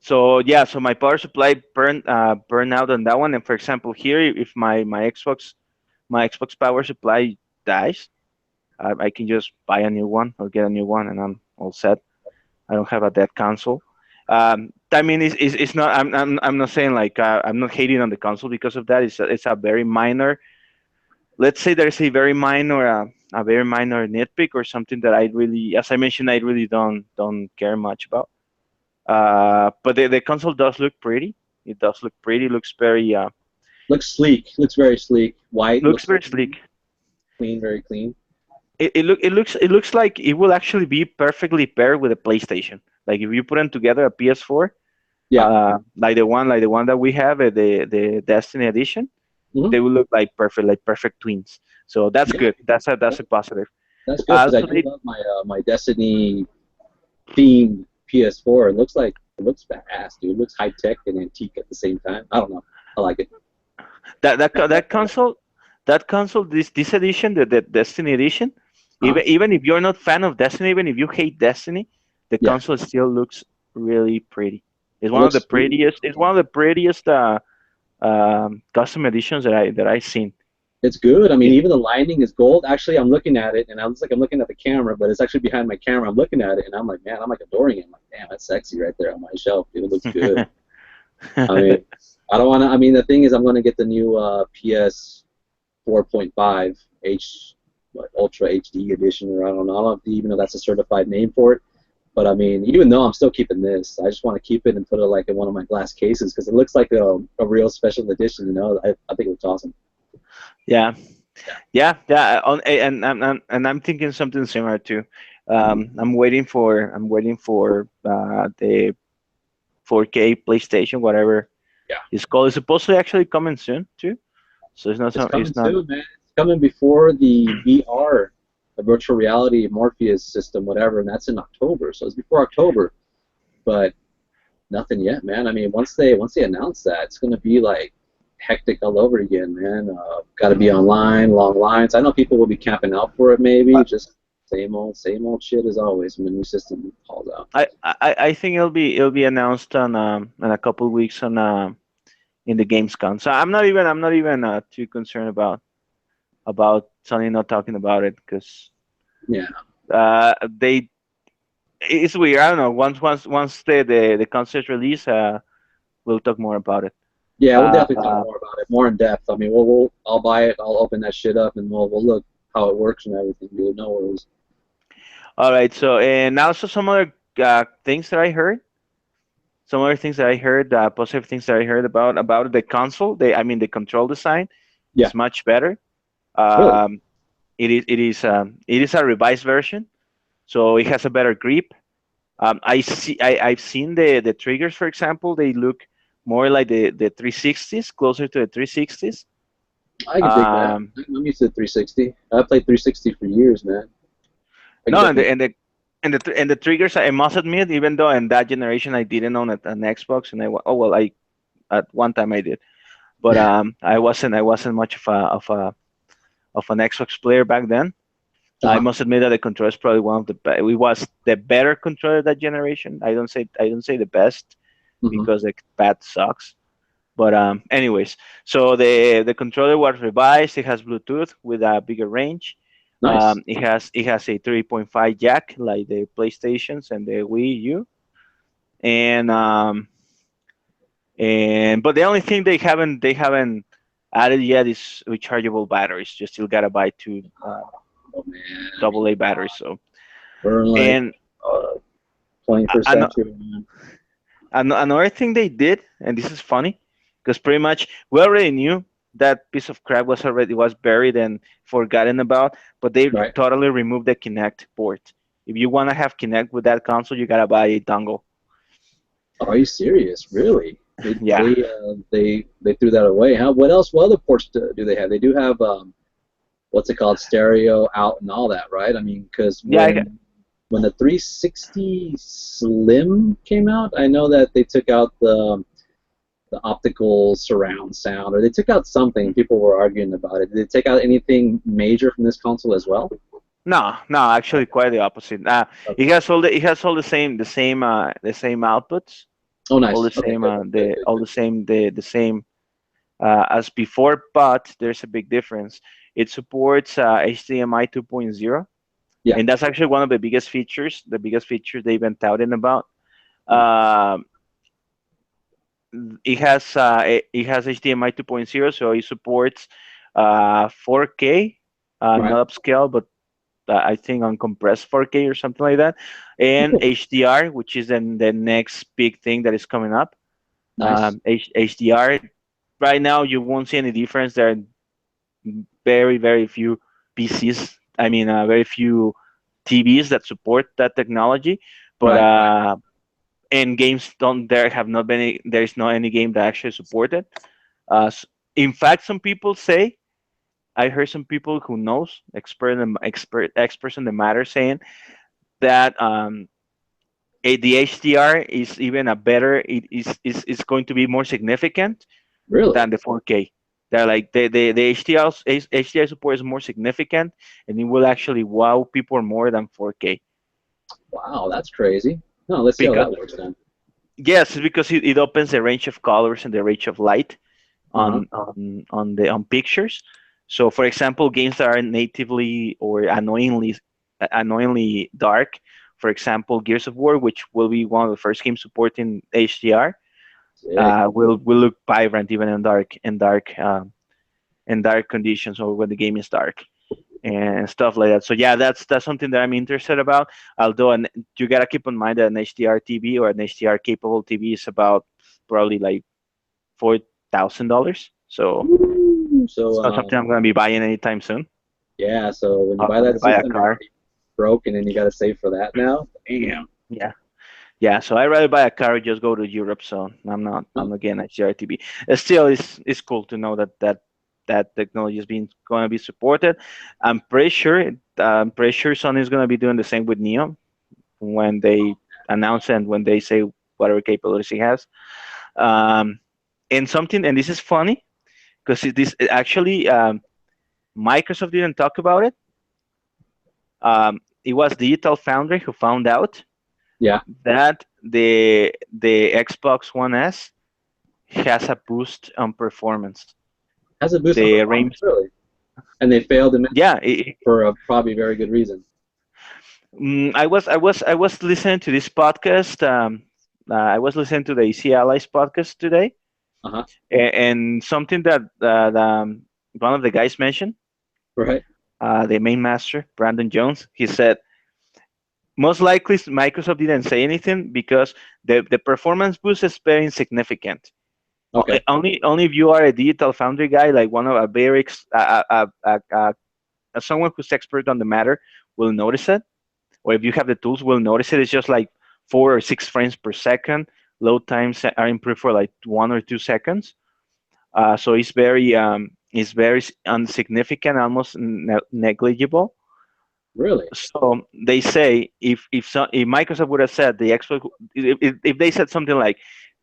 S2: So yeah, so my power supply burned out on that one. And for example, here, if my Xbox power supply dies, I can just buy a new one or get a new one, and I'm all set. I don't have a dead console. I mean, it's not. I'm not saying like I'm not hating on the console because of that. It's a very minor. Let's say there's a very minor nitpick or something that I really, as I mentioned, I really don't care much about. But the console does look pretty. It does look pretty. Looks very
S1: Looks sleek. Looks very sleek. White.
S2: looks
S1: Looks
S2: very sleek.
S1: clean. Very clean.
S2: It looks like it will actually be perfectly paired with a PlayStation. Like if you put them together, a PS4,
S1: Yeah.
S2: like the one that we have, the Destiny edition,
S1: Hmm.
S2: they will look like perfect twins. So that's
S1: Yeah.
S2: good. That's a positive.
S1: That's good because I
S2: So
S1: do
S2: they
S1: love my Destiny themed PS4. It looks badass, dude. It looks high tech and antique at the same time. I don't know. I like it.
S2: that console, this edition, the Destiny edition,
S1: Huh?
S2: even if you're not fan of Destiny, even if you hate Destiny, the
S1: Yeah.
S2: console still looks really pretty. It's
S1: It
S2: one of
S1: looks
S2: the
S1: sweet.
S2: prettiest. It's one of the prettiest custom editions that I've seen.
S1: It's good. I mean,
S2: It,
S1: even the lining is gold. Actually, I'm looking at it, and I was like, I'm looking at the camera, but it's actually behind my camera. I'm looking at it, and I'm like, man, I'm like adoring it. I'm like, damn, that's sexy right there on my shelf. Dude, it looks good. I mean, I don't want to. I mean, the thing is, I'm going to get the new PS 4.5 Ultra HD edition, or I don't know even know that's a certified name for it. But I mean, even though I'm still keeping this, I just want to keep it and put it like in one of my glass cases because it looks like a real special edition. You know, I think it looks awesome.
S2: yeah, yeah. And I'm thinking something similar too. I'm waiting for the 4K PlayStation, whatever
S1: Yeah.
S2: it's called. It's supposedly actually coming soon too. So it's not
S1: It's
S2: some.
S1: coming
S2: It's not.
S1: soon, man. It's coming before the VR, the virtual reality Morpheus system, whatever, and that's in October. So it's before October, but nothing yet, man. I mean, once they announce that, it's gonna be like hectic all over again, man. Got to be online, long lines. I know people will be camping out for it, maybe. Just same old shit as always when the new system calls out.
S2: I think it'll be announced on in a couple of weeks on in the Gamescom. So I'm not even too concerned about Sony not talking about it because
S1: Yeah,
S2: they it's weird. I don't know. Once the concept release, we'll talk more about it.
S1: yeah. We'll
S2: Uh,
S1: definitely talk more about it, more in depth. I mean, I'll buy it. I'll open that shit up, and we'll look how it works and everything, dude. No worries.
S2: all right. So and also some other things that I heard. Some other things that I heard, positive things that I heard about the console. The control design
S1: Yeah,
S2: is much better.
S1: really.
S2: Um, it is a revised version, so it has a better grip. I've seen the triggers, for example. They look more like the 360s, closer to the 360s.
S1: I can dig that.
S2: Um,
S1: I'm used to 360. I played 360 for years, man. I can
S2: no, and the
S1: definitely.
S2: and the and the triggers. I must admit, even though in that generation I didn't own an Xbox, and oh well, I at one time I did, but I wasn't much of an Xbox player back then. I
S1: Uh-huh.
S2: must admit that the controller is probably one of it was the better controller of that generation. I don't say the best
S1: Hmm.
S2: because the pad sucks. But anyways, so the controller was revised. It has Bluetooth with a bigger range.
S1: Nice.
S2: It has a 3.5 jack like the PlayStations and the Wii U. And but the only thing they haven't added yet is rechargeable batteries. You still gotta buy two
S1: Oh man, I mean,
S2: AA batteries. So
S1: we're in like
S2: and
S1: 21st
S2: an,
S1: century, man.
S2: another thing they did, and this is funny, because pretty much we already knew that piece of crap was buried and forgotten about, but they
S1: Right?
S2: totally removed the Kinect port. If you want to have Kinect with that console, you gotta buy a dongle.
S1: Are you serious? Really? They
S2: Yeah,
S1: they uh, they they threw that away. Huh? What else? What other ports do they have? They do have what's it called? Stereo out and all that, right? I mean, because
S2: yeah,
S1: when the 360 Slim came out, I know that they took out the optical surround sound, or they took out something. People were arguing about it. Did they take out anything major from this console as well?
S2: No, no, actually, quite the opposite. It
S1: Okay.
S2: has all the same outputs,
S1: Oh,
S2: all
S1: nice.
S2: the
S1: Okay,
S2: same,
S1: good, good, good,
S2: all
S1: good.
S2: the same as before, but there's a big difference. It supports HDMI 2.0,
S1: Yeah.
S2: and that's actually one of the biggest features they've been touting about.
S1: Mm.
S2: Um it has HDMI 2.0, so it supports 4K,
S1: Right.
S2: not upscale, but I think uncompressed 4K or something like that, and
S1: Cool.
S2: HDR, which is then the next big thing that is coming up.
S1: Nice.
S2: HDR. Right now, you won't see any difference. There are very, very few PCs. I mean, very few TVs that support that technology. But
S1: Right. Right.
S2: and games don't there have not been there is not any game that actually support it. In fact, some people say I heard some people who knows experts in the matter saying that the HDR is even a better. It is going to be more significant
S1: Really?
S2: than the 4K. They're like the HDR support is more significant, and it will actually wow people more than 4K.
S1: Wow, that's crazy. No, let's see how
S2: Because
S1: that works then.
S2: yes, because it opens the range of colors and the range of light
S1: Uh-huh.
S2: on pictures. So, for example, games that are natively or annoyingly dark, for example, Gears of War, which will be one of the first games supporting HDR,
S1: Sick.
S2: will look vibrant even in dark conditions or when the game is dark and stuff like that. So yeah, that's something that I'm interested about. Although you gotta keep in mind that an HDR TV or an HDR capable TV is about probably like $4,000. So
S1: Woo!
S2: it's
S1: So,
S2: not something I'm gonna be buying anytime soon.
S1: yeah, so when you
S2: I'll
S1: buy
S2: probably
S1: that
S2: buy a
S1: system, you're
S2: car.
S1: already broke, and then you got to save for that now. Damn.
S2: Yeah. Yeah, so I'd rather buy a car or just go to Europe. So I'm
S1: Oh,
S2: not getting HDR TV. Still, it's cool to know that technology is being going to be supported. I'm pretty sure Sony is going to be doing the same with Neo when they announce and when they say whatever capabilities it has. Um, and this is funny because this actually Microsoft didn't talk about it. It was Digital Foundry who found out
S1: yeah.
S2: that the Xbox One S has a boost on performance.
S1: Has a boost on
S2: The
S1: performance,
S2: range,
S1: really. And they failed to mention
S2: yeah.
S1: for a probably very good reason.
S2: I was listening to this podcast. I was listening to the EC Allies podcast today,
S1: Uh-huh.
S2: and something that one of the guys mentioned,
S1: Right.
S2: the main master Brandon Jones, he said most likely Microsoft didn't say anything because the performance boost is very insignificant.
S1: Okay.
S2: Only if you are a digital foundry guy, like one of a very someone who's expert on the matter will notice it, or if you have the tools, will notice it. It's just like 4 or 6 frames per second. Load times are improved for like 1 or 2 seconds. So it's very insignificant, almost negligible.
S1: Really?
S2: So they say if Microsoft would have said the Xbox, if they said something like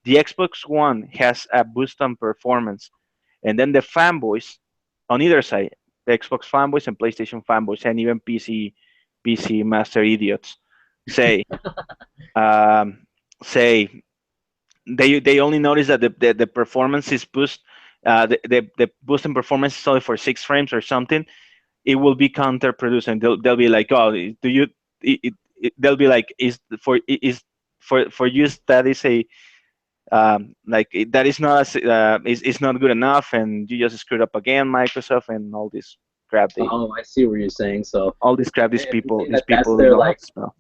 S2: the Xbox One has a boost on performance, and then the fanboys on either side, the Xbox fanboys and PlayStation fanboys, and even PC master idiots say um, say they only notice that the performance is boost. The boost in performance is only for 6 frames or something. It will be counterproducing. They'll be like, oh, do you? They'll be like, is for you that is a that is not is not good enough, and you just screwed up again, Microsoft, and all this crap.
S1: Oh, I see what you're saying. So,
S2: All this crap.
S1: if you think
S2: These
S1: that that's
S2: people,
S1: their
S2: know how
S1: like
S2: to spell.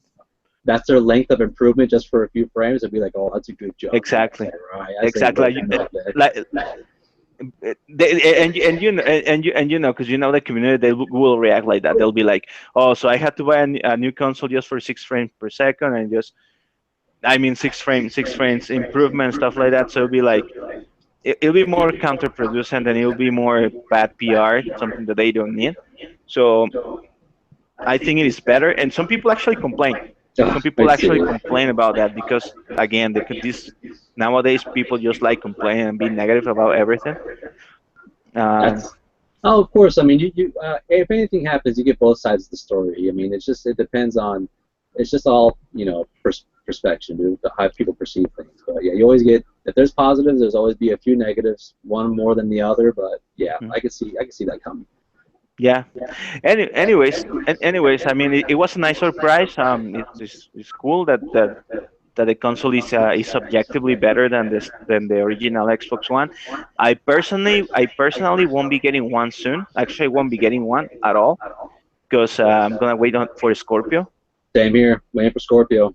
S1: that's their length of improvement just for a few frames, it'd be like, oh, that's a good job, guys.
S2: Exactly,
S1: All right, I say
S2: exactly.
S1: work on all day.
S2: Like, and you know because you know the community they will react like that. They'll be like, oh, so I had to buy a new console just for 6 frames per second, and just I mean 6 frames improvement stuff like that. So it'll be like it'll be more counterproducent and it'll be more bad PR, something that they don't need. So I think it is better, and some people actually complain.
S1: Oh,
S2: Some
S1: I
S2: people
S1: see.
S2: actually complain about that because again, this nowadays people just like complaining and being negative about everything. Um,
S1: That's Oh, of course. I mean, if anything happens, you get both sides of the story. I mean, it depends on, it's just all, perspective, dude, how people perceive things. But yeah, you always get, if there's positives, there's always be a few negatives, one more than the other. But yeah,
S2: Mhm.
S1: I can see that coming.
S2: Yeah. Anyways, I mean, it was a nice surprise. It's cool that the console is objectively better than the original Xbox One. I personally won't be getting one soon. Actually, I won't be getting one at all because I'm gonna wait for Scorpio.
S1: Same here, waiting for Scorpio.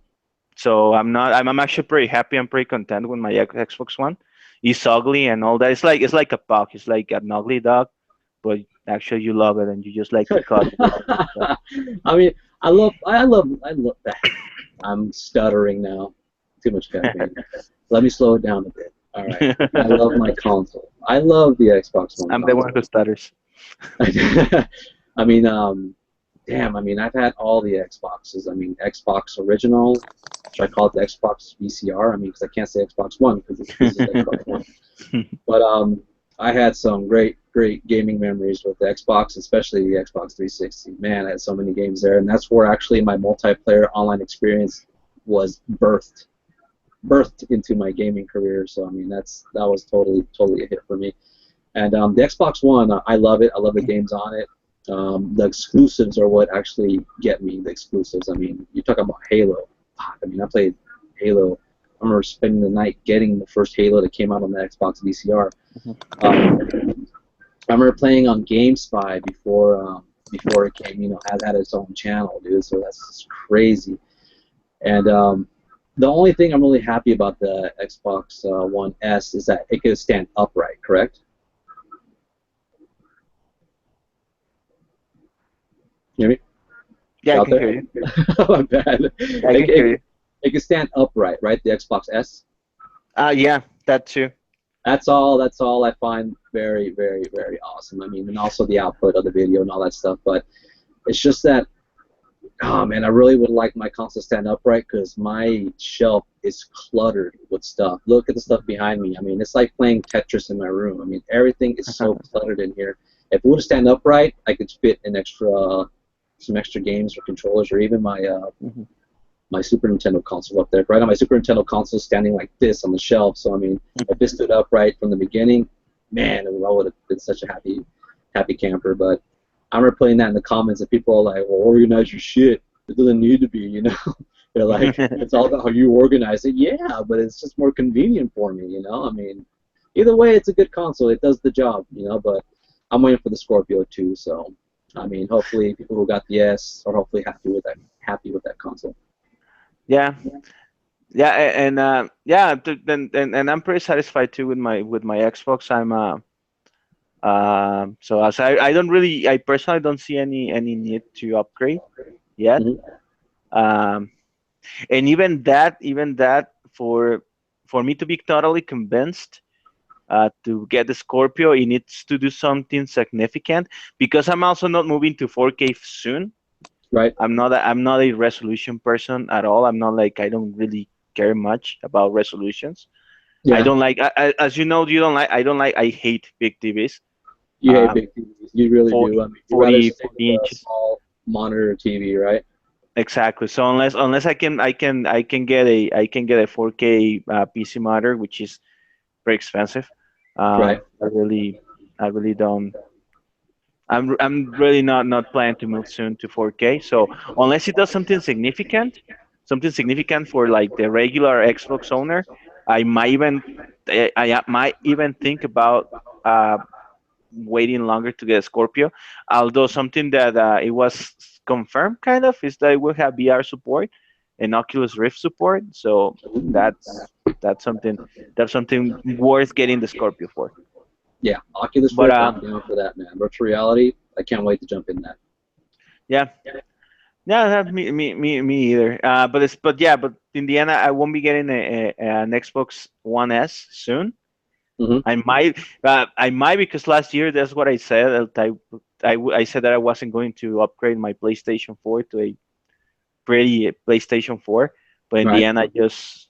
S2: So I'm not. I'm actually pretty happy. I'm pretty content with my Xbox One. It's ugly and all that. It's like a puck. It's like an ugly dog, but actually you love it and you just like to cuddle with it and stuff.
S1: I mean, I love that. I'm stuttering now. Too much caffeine. Let me slow it down a bit. All right. I love my console. I love the Xbox One
S2: I'm the one
S1: console.
S2: who stutters.
S1: I mean, damn. I mean, I've had all the Xboxes. I mean, Xbox original. Should I call it the Xbox VCR? I mean, because I can't say Xbox One because this is Xbox One. But I had some great gaming memories with the Xbox, especially the Xbox 360. Man, I had so many games there, and that's where actually my multiplayer online experience was birthed into my gaming career. So I mean, that was totally a hit for me. And the Xbox One, I love it. I love the games on it. The exclusives are what actually get me. The exclusives. I mean, you talk about Halo. Fuck, I mean, I played Halo. I remember spending the night getting the first Halo that came out on the Xbox VCR. I remember playing on GameSpy before it came, had its own channel, dude. So that's just crazy. And the only thing I'm really happy about the Xbox One S is that it could stand upright. Correct? You hear me?
S2: Yeah,
S1: You
S2: I
S1: out
S2: can
S1: there?
S2: hear you.
S1: My bad.
S2: Yeah, I can hear you.
S1: It can stand upright, right? The Xbox S.
S2: Yeah, that too.
S1: That's all I find very awesome. I mean, and also the output of the video and all that stuff. But it's just that, oh man, I really would like my console to stand upright because my shelf is cluttered with stuff. Look at the stuff behind me. I mean, it's like playing Tetris in my room. I mean, everything is so cluttered in here. If it would stand upright, I could fit some extra games or controllers, or even
S2: Mhm.
S1: my Super Nintendo console up there. Right on my Super Nintendo console standing like this on the shelf. So I mean, if it stood upright from the beginning, man, I would have been such a happy camper. But I remember putting that in the comments, and people are like, "Well, organize your shit. It doesn't need to be, you know." They're like, "It's all about how you organize it." Yeah, but it's just more convenient for me, you know. I mean, either way, it's a good console. It does the job, you know. But I'm waiting for the Scorpio too. So I mean, hopefully, people who got the S are hopefully happy with that console.
S2: Yeah, yeah, and yeah, and I'm pretty satisfied too with my Xbox. So as I personally don't see any need to upgrade yet.
S1: Mhm.
S2: Um, and even that for me to be totally convinced to get the Scorpio, it needs to do something significant because I'm also not moving to 4K soon.
S1: Right.
S2: I'm not a resolution person at all. I don't really care much about resolutions. I
S1: Yeah.
S2: don't like as you know, I hate big TVs.
S1: You hate
S2: Um,
S1: big TVs. You really do. I
S2: 40,
S1: mean, you'd rather
S2: 40,
S1: stick with
S2: 50
S1: a
S2: inches.
S1: small monitor TV, right?
S2: Exactly. So unless I can get a 4K PC monitor, which is very expensive.
S1: Right.
S2: I really don't. I'm really not planning to move soon to 4K. So unless it does something significant for like the regular Xbox owner, I might even think about uh, waiting longer to get a Scorpio. Although something that it was confirmed kind of is that it will have VR support and Oculus Rift support. So
S1: Ooh.
S2: that's something that's something worth getting the Scorpio for.
S1: Yeah. Oculus
S2: But
S1: Rift, I'm down for that, man. Virtual reality, I can't wait to jump in that.
S2: yeah, yeah, me either. But in the end, I won't be getting an Xbox One S soon.
S1: Hmm.
S2: I might because last year that's what I said. I said that I wasn't going to upgrade my PlayStation 4 to a pretty PlayStation 4, but in the
S1: Right.
S2: end, I just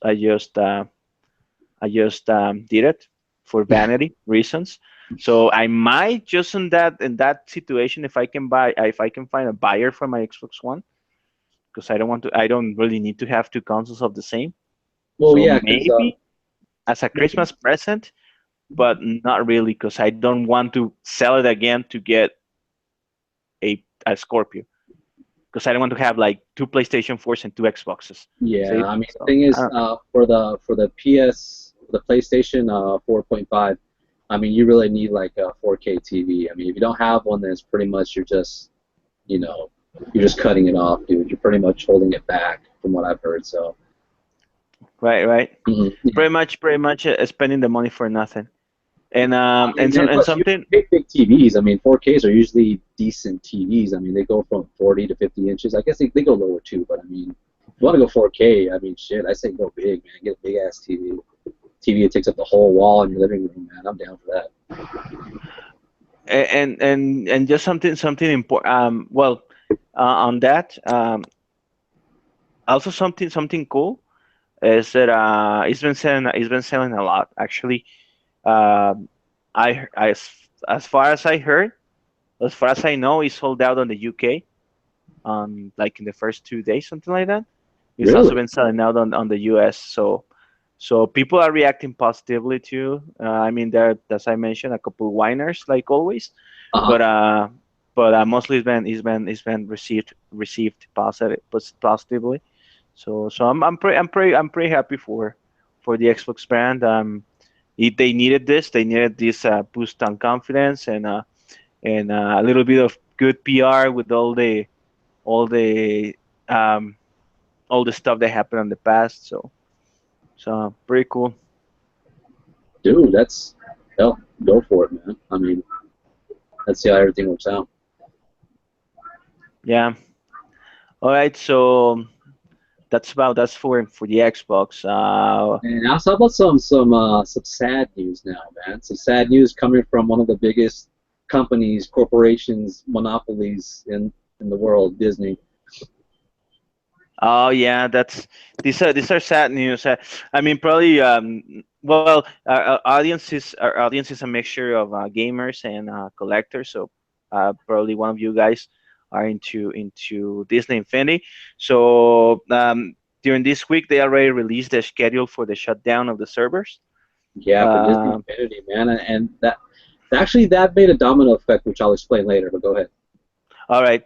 S2: did it for vanity reasons. So I might just in that situation, if I can find a buyer for my Xbox One, because I don't really need to have two consoles of the same.
S1: Well,
S2: So
S1: yeah, because
S2: maybe as a
S1: maybe.
S2: Christmas present, but not really, because I don't want to sell it again to get a Scorpio, because I don't want to have like two PlayStation 4s and two Xboxes.
S1: Yeah,
S2: See?
S1: I mean, the
S2: So
S1: thing
S2: I
S1: is,
S2: don't know.
S1: for the the PlayStation 4.5, I mean, you really need like a 4K TV. I mean, if you don't have one, then it's pretty much you know, you're just cutting it off, dude. You're pretty much holding it back, from what I've heard. So,
S2: Right, right.
S1: yeah.
S2: Pretty much spending the money for nothing. And
S1: I mean, man,
S2: and
S1: plus you
S2: something.
S1: big, big TVs. I mean, 4Ks are usually decent TVs. I mean, they go from 40 to 50 inches. I guess they go lower too, but I mean, if you want to go 4K, I mean, shit, I say go big, man. Get a big ass TV. TV that takes up the whole wall in your living room, man. I'm down for that.
S2: And just something important. Well, on that, also something cool is that it's been selling a lot actually. Um, as far as I heard, as far as I know, it's sold out on the UK on like in the first 2 days, something like that. It's also
S1: Really?
S2: been selling out on the US. So people are reacting positively too. I mean, there, as I mentioned, a couple whiners like always,
S1: Uh-huh.
S2: but mostly it's been received positively. So I'm pretty happy for the Xbox brand. They needed this. They needed this boost on confidence and a little bit of good PR with all the um, all the stuff that happened in the past. So pretty cool.
S1: Dude, hell, go for it, man. I mean, let's see how everything works out.
S2: Yeah. All right. So that's for the Xbox.
S1: And now, how about some sad news now, man? Some sad news coming from one of the biggest companies, corporations, monopolies in the world, Disney.
S2: Oh yeah, these are sad news. I mean, probably well, our audience is a mixture of gamers and collectors. So probably one of you guys are into Disney Infinity. So during this week, they already released the schedule for the shutdown of the servers.
S1: Yeah, for Disney
S2: Uh,
S1: Infinity, man, and that actually that made a domino effect, which I'll explain later. But go ahead.
S2: all right.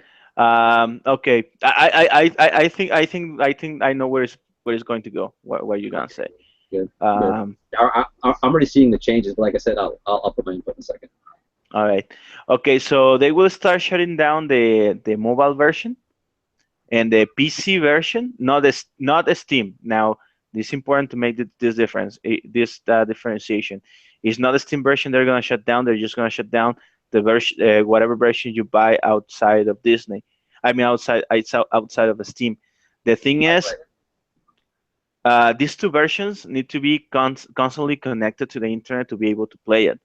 S2: Okay. I think I know where it's going to go. What you gonna
S1: Okay,
S2: say?
S1: good, good.
S2: Um,
S1: I'm already seeing the changes, but like I said, I'll put my input in a second.
S2: All right. Okay, so they will start shutting down the mobile version and the PC version, not the Steam. Now, it's important to make this difference, this differentiation. It's not the Steam version they're gonna shut down. They're just gonna shut down the version, whatever version you buy outside of Disney. I mean, outside of the Steam. The thing
S1: Right,
S2: is,
S1: right.
S2: these two versions need to be constantly connected to the internet to be able to play it.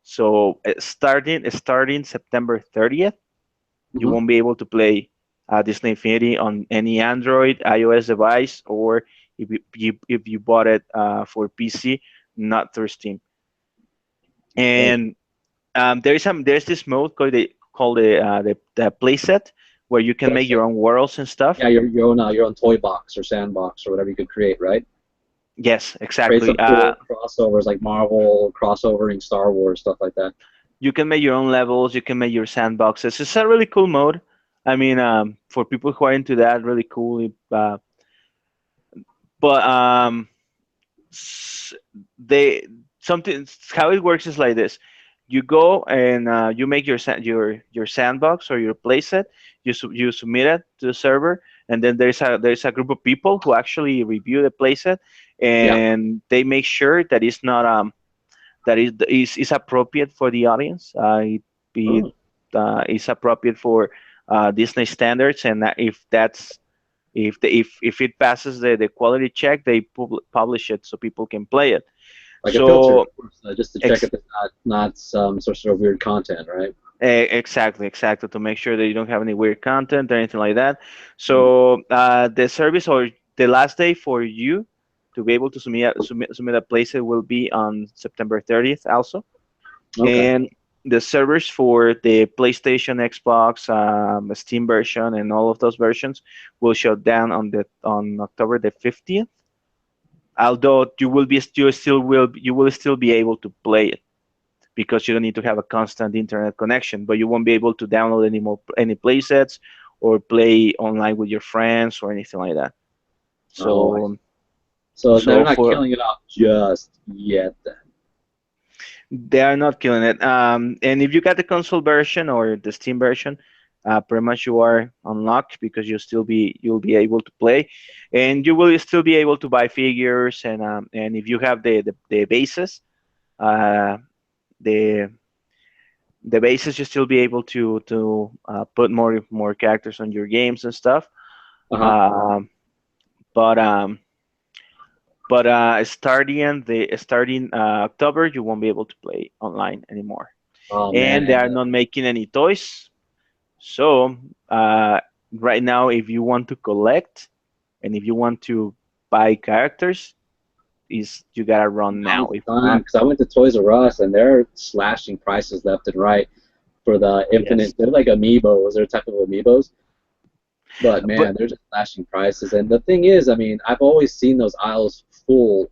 S2: So starting September 30th, you
S1: Mm-hmm.
S2: won't be able to play Disney Infinity on any Android, iOS device, or if you bought it for PC, not through Steam.
S1: Dang.
S2: And there's this mode called the playset, where you can make
S1: Playset.
S2: your own worlds and stuff.
S1: Yeah, your own toy box or sandbox or whatever you could create, right?
S2: Yes,
S1: Create
S2: exactly.
S1: some cool crossovers like Marvel crossovering Star Wars stuff like that.
S2: You can make your own levels. You can make your sandboxes. It's a really cool mode. I mean, for people who are into that, really cool. But s- they something how it works is like this: you go and you make your sandbox or your playset. You submit it to the server, and then there's a group of people who actually review the playset,
S1: Yeah.
S2: and they make sure that it's not that is appropriate for the audience. It
S1: Oh,
S2: is appropriate for Disney standards, and if it passes the quality check, they publish it so people can play it.
S1: like a filter,
S2: So
S1: of course, just to check
S2: ex-
S1: if it's not some sort of weird content, right?
S2: exactly to make sure that you don't have any weird content or anything like that.
S1: Mm.
S2: So the service or the last day for you to be able to submit a playset will be on September 30th also.
S1: Okay.
S2: And the servers for the PlayStation, Xbox, Steam version, and all of those versions will shut down on October the 15th. Although you will still be able to play it because you don't need to have a constant internet connection, but you won't be able to download any play sets or play online with your friends or anything like that.
S1: Oh,
S2: So
S1: so they're
S2: so
S1: not
S2: for
S1: killing it off just yet then.
S2: They are not killing it. And if you got the console version or the Steam version, pretty much you are unlocked because you'll be able to play, and you will still be able to buy figures and if you have the bases, uh, the the bases you still be able to put more characters on your games and stuff.
S1: Uh-huh.
S2: Um, but starting October, you won't be able to play online anymore.
S1: Oh man,
S2: And they
S1: and
S2: are not making any toys. So right now, if you want to collect and if you want to buy characters, is you gotta run
S1: now's
S2: now.
S1: the
S2: If
S1: time
S2: not,
S1: because I went to Toys R Us and they're slashing prices left and right for the
S2: yes.
S1: infinite. They're like amiibos. They're a type of amiibos. But
S2: But
S1: man, they're just slashing prices. And the thing is, I mean, I've always seen those aisles full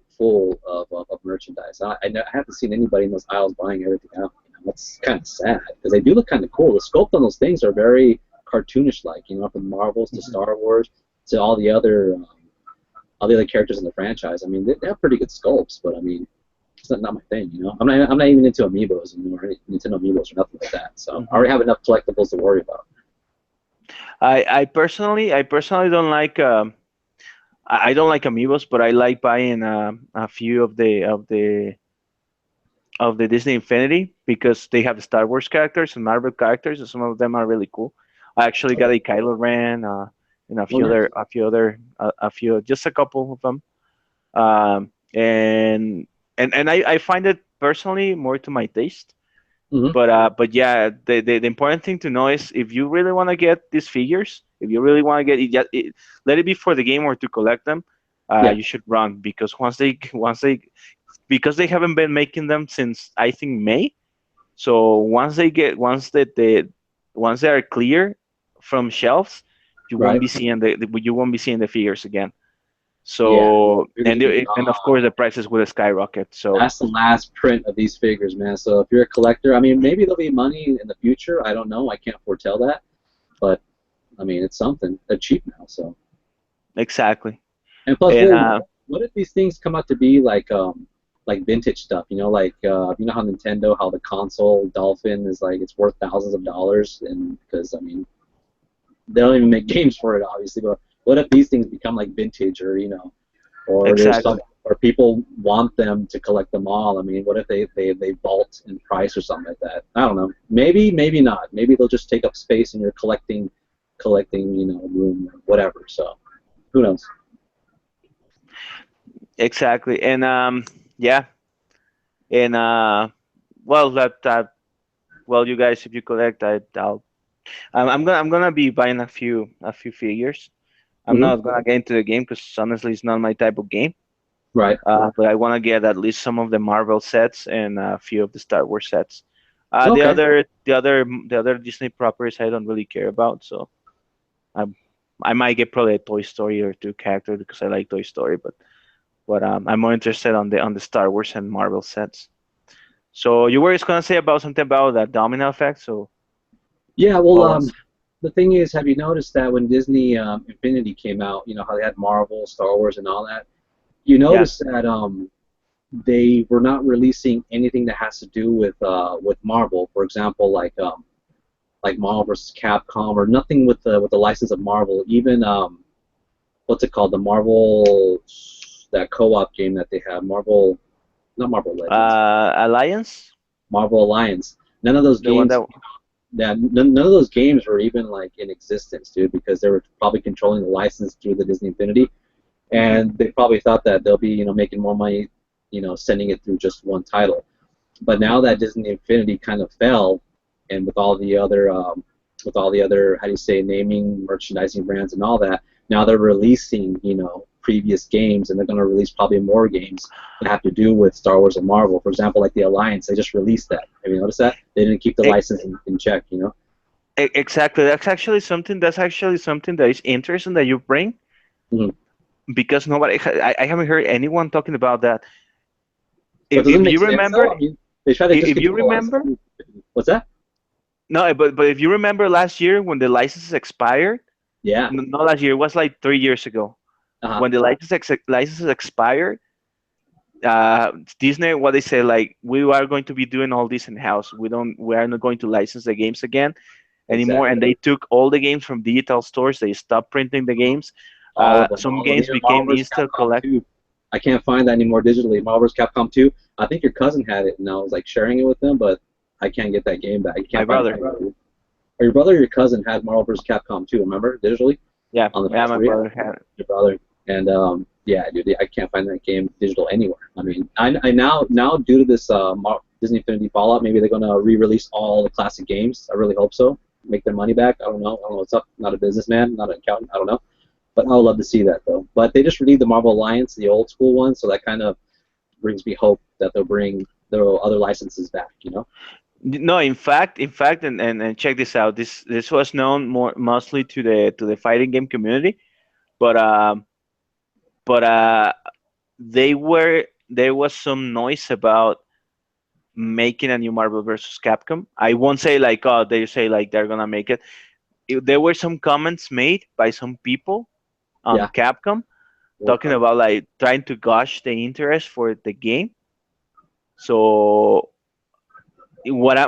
S1: of merchandise. I haven't seen anybody in those aisles buying everything out. You know, that's kind of sad because they do look kind of cool. The sculpt on those things are very cartoonish-like. You know, from Marvels to
S2: Mhm.
S1: Star Wars to all the other characters in the franchise. I mean, they have pretty good sculpts, but I mean, it's not my thing. You know, I'm not even into amiibos anymore, Nintendo amiibos or nothing like that. So I
S2: Mhm.
S1: already have enough collectibles to worry about.
S2: I personally don't like I don't like amiibos, but I like buying a few of the Disney Infinity because they have Star Wars characters and Marvel characters, and some of them are really cool. I actually got
S1: Okay.
S2: a Kylo Ren and
S1: Oh, nice.
S2: a few, just a couple of them. And I find it personally more to my taste.
S1: Hmm.
S2: But yeah, the important thing to know is if you really want to get these figures, if you really want to get it, let it be for the game or to collect them.
S1: Yeah.
S2: You should run because because they haven't been making them since I think May. So once they are clear from shelves,
S1: Right.
S2: you won't be seeing the figures again.
S1: Yeah.
S2: So
S1: You're gonna be
S2: and of
S1: gone.
S2: course the prices will skyrocket. So
S1: That's the last print of these figures, man. So if you're a collector, I mean, maybe there'll be money in the future. I don't know. I can't foretell that. But I mean, it's something. They're cheap now, so.
S2: exactly.
S1: And plus,
S2: And
S1: well, what if these things come out to be like vintage stuff? You know how Nintendo, how the console Dolphin is like it's worth thousands of dollars, and because I mean, they don't even make games for it, obviously. But what if these things become like vintage, or or there's some,
S2: exactly.
S1: or people want them to collect them all? I mean, what if they vault in price or something like that? I don't know. Maybe not. Maybe they'll just take up space in your collecting room or whatever. So who knows?
S2: Exactly. And yeah. And well that well you guys if you collect I'm gonna be buying a few figures. I'm
S1: Hmm.
S2: not gonna get into the game because honestly it's not my type of game.
S1: Right.
S2: But I want to get at least some of the Marvel sets and a few of the Star Wars sets.
S1: Okay.
S2: The other Disney properties I don't really care about, so I I might get probably a Toy Story or two character because I like Toy Story, but I'm more interested on the Star Wars and Marvel sets. So you were just gonna say about something about that domino effect. So
S1: Yeah. Well,
S2: what was?
S1: the thing is, have you noticed that when Disney Infinity came out, how they had Marvel, Star Wars, and all that? You notice
S2: Yes.
S1: that they were not releasing anything that has to do with Marvel. For example, like Marvel versus Capcom, or nothing with the license of Marvel. Even what's it called? The Marvel, that co-op game that they have, Marvel, not Marvel Legends,
S2: Alliance,
S1: Marvel Alliance. None of those
S2: the one
S1: games,
S2: that.
S1: none of those games were even like in existence, dude, because they were probably controlling the license through the Disney Infinity,
S2: Mhm.
S1: and they probably thought that they'll be making more money, sending it through just one title. But now that Disney Infinity kind of fell, and with all the other how do you say naming, merchandising brands and all that, now they're releasing previous games, and they're going to release probably more games that have to do with Star Wars and Marvel. For example, like the Alliance, they just released that. Have you noticed that? They didn't keep the license in check, you know?
S2: Exactly. That's actually something. That's actually something that is interesting that you bring,
S1: Hmm.
S2: because nobody. I haven't heard anyone talking about that.
S1: But
S2: If
S1: doesn't it make
S2: you
S1: sense,
S2: remember,
S1: though? I mean, they try to just
S2: if
S1: give
S2: you
S1: people a license.
S2: remember,
S1: What's that?
S2: no, but if you remember last year when the license expired,
S1: Yeah.
S2: not last year, it was like 3 years ago.
S1: Uh-huh.
S2: When the licenses expired, Disney, what they say, like, we are going to be doing all this in house. We are not going to license the games again anymore. And
S1: Exactly.
S2: they took all the games from digital stores. They stopped printing the games.
S1: All of them.
S2: Some
S1: All of them.
S2: games
S1: Even
S2: became
S1: Marvel vs.
S2: instant
S1: Capcom
S2: collect.
S1: 2. I can't find that anymore digitally. Marvel vs. Capcom 2. I think your cousin had it, and I was like sharing it with them, but I can't get that game back. You
S2: My
S1: can't find
S2: brother.
S1: it. Or your brother or your cousin had Marvel vs. Capcom 2, remember? Digitally?
S2: Yeah,
S1: On the
S2: yeah, my
S1: PS3?
S2: brother had it.
S1: Your brother. And yeah, dude, I can't find that game digital anywhere. I mean, I now due to this Disney Infinity Fallout, maybe they're gonna re-release all the classic games. I really hope so. Make their money back. I don't know. I don't know what's up. Not a businessman. Not an accountant. I don't know. But I would love to see that though. But they just released the Marvel Alliance, the old school one, so that kind of brings me hope that they'll bring their other licenses back. You know?
S2: No, and check this out. This was known mostly to the fighting game community, but but there was some noise about making a new Marvel versus Capcom. I won't say like, oh, they say like they're gonna make it. There were some comments made by some people on
S1: Yeah.
S2: Capcom talking about like trying to gauge the interest for the game. So what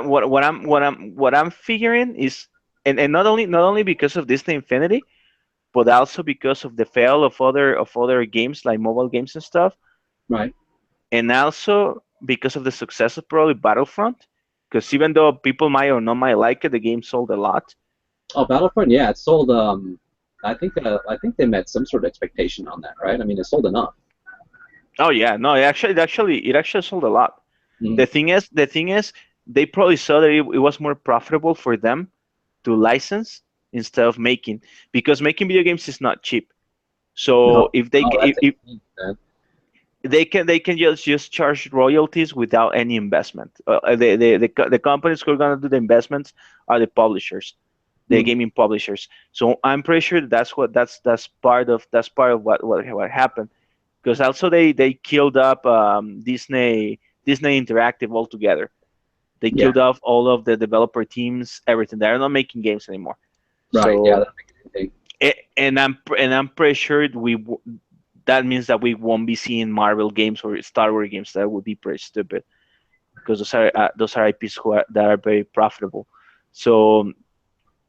S2: I'm figuring is, and not only because of Disney Infinity, but also because of the fail of other games like mobile games and stuff,
S1: Right.
S2: and also because of the success of probably Battlefront. Because even though people might or not might like it, the game sold a lot.
S1: Oh, Battlefront. Yeah, it sold. I think they met some sort of expectation on that, right? I mean, it sold enough.
S2: Oh yeah, no, it actually sold a lot.
S1: Mhm.
S2: The thing is, they probably saw that it was more profitable for them to license instead of making, because making video games is not cheap. So
S1: No.
S2: if they
S1: Oh,
S2: ca-
S1: that's
S2: if
S1: insane, man.
S2: they can just charge royalties without any investment. The companies who are gonna do the investments are the publishers, the
S1: Mhm.
S2: gaming publishers. So I'm pretty sure that's part of what happened. Because also they killed up Disney Interactive altogether. They
S1: Yeah.
S2: killed off all of the developer teams, everything. They're not making games anymore.
S1: Right. Yeah.
S2: So
S1: That makes anything.
S2: and I'm pretty sure that means that we won't be seeing Marvel games or Star Wars games. That would be pretty stupid, because those are IPs that are very profitable. So,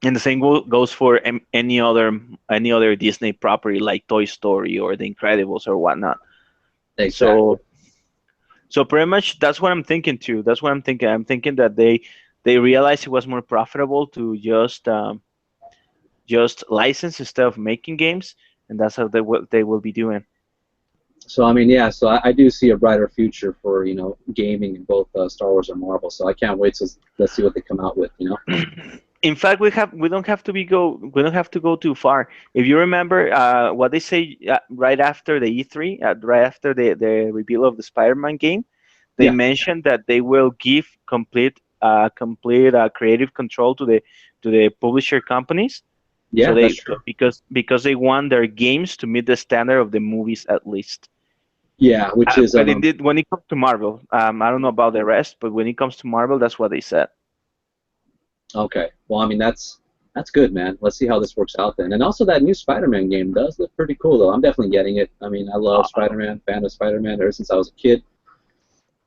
S2: and the same goes for any other Disney property like Toy Story or The Incredibles or whatnot.
S1: Exactly.
S2: So pretty much that's what I'm thinking too. That's what I'm thinking. I'm thinking that they realized it was more profitable to just license instead of making games, and that's how they will be doing.
S1: So I mean, yeah. So I do see a brighter future for gaming in both Star Wars and Marvel. So I can't wait to let's see what they come out with. You know.
S2: In fact, we don't have to go too far. If you remember what they say right after the E3, right after the reveal of the Spider-Man game, they
S1: Yeah.
S2: mentioned that they will give complete creative control to the publisher companies. So
S1: Yeah, that's true.
S2: because they want their games to meet the standard of the movies at least.
S1: Yeah, which is
S2: But it did when it comes to Marvel. I don't know about the rest, but when it comes to Marvel, that's what they said.
S1: okay. Well, I mean that's good, man. Let's see how this works out then. And also that new Spider-Man game does look pretty cool though. I'm definitely getting it. I mean, I love Spider-Man, fan of Spider-Man ever since I was a kid.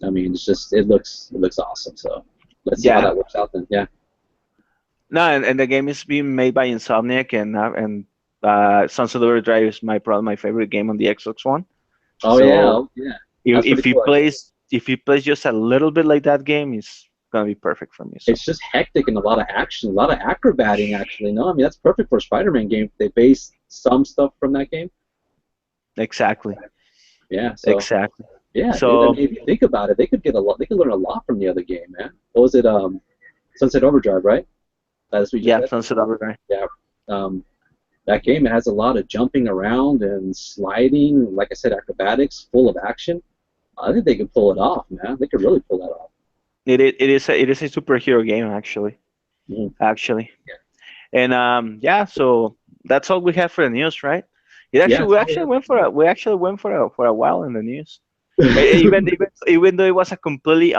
S1: I mean, it looks awesome. So let's see how
S2: Yeah.
S1: that works out then. Yeah.
S2: No, and the game is being made by Insomniac, and Sunset Overdrive is probably my favorite game on the Xbox One.
S1: Oh yeah.
S2: So
S1: Oh, yeah.
S2: if
S1: That's pretty
S2: if he
S1: cool.
S2: plays if he plays just a little bit like that game, it's gonna be perfect for me. So
S1: It's just hectic and a lot of action, a lot of acrobating actually. No, I mean that's perfect for a Spider-Man game. They base some stuff from that game.
S2: exactly,
S1: Yeah. So
S2: exactly.
S1: yeah, dude. I
S2: So
S1: mean, if you think about it, they could get a lot. They could learn a lot from the other game, man. What was it? Sunset Overdrive, right? That's what you just
S2: yeah,
S1: said.
S2: Sunset Overdrive.
S1: Yeah. Um, that game has a lot of jumping around and sliding, like I said, acrobatics, full of action. I think they could pull it off, man. They could really pull that off.
S2: It is a superhero game actually.
S1: Mhm.
S2: Actually. And yeah, so that's all we have for the news, right? It
S1: Yeah,
S2: actually
S1: that's
S2: we
S1: all we
S2: actually
S1: have.
S2: went for a we actually went for a while in the news. Even though it was a completely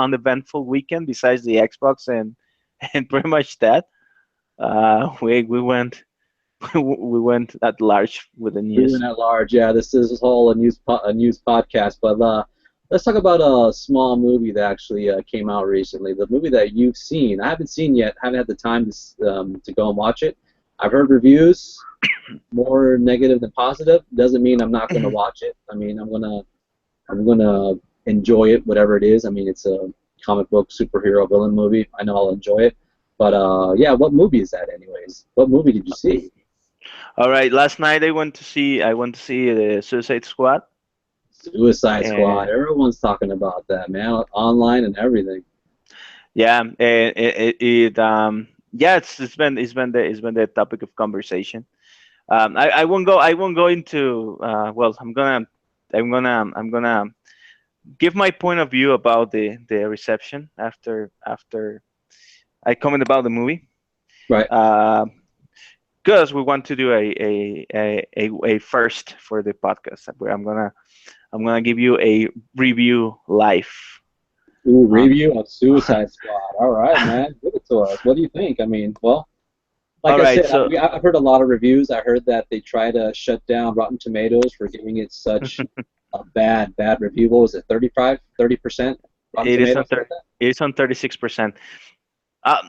S2: uneventful weekend, besides the Xbox and pretty much that, we went we went at large with the
S1: We went
S2: news.
S1: at large. Yeah, this is all a news podcast, but let's talk about a small movie that actually came out recently. The movie that you've seen, I haven't seen yet. Haven't had the time to go and watch it. I've heard reviews more negative than positive. Doesn't mean I'm not going to watch it. I mean, I'm gonna enjoy it, whatever it is. I mean, it's a comic book superhero villain movie. I know I'll enjoy it. But yeah, what movie is that, anyways? What movie did you see?
S2: All right, last night I went to see the Suicide Squad.
S1: Suicide Squad.
S2: And
S1: Everyone's talking about that, man, online and everything.
S2: yeah, yeah, it's been the topic of conversation. I won't go into well, I'm gonna give my point of view about the reception after I comment about the movie.
S1: Right.
S2: Uh, because we want to do a first for the podcast where I'm gonna give you a review live.
S1: Ooh,
S2: Um,
S1: review of Suicide Squad. All right, man. Give it to us. What do you think? I mean, well, like
S2: all
S1: I
S2: right,
S1: said,
S2: so
S1: I've heard a lot of reviews. I heard that they try to shut down Rotten Tomatoes for giving it such a bad review. What was it, 30%? Rotten
S2: it is
S1: Tomatoes
S2: on
S1: said that?
S2: it is on 36%.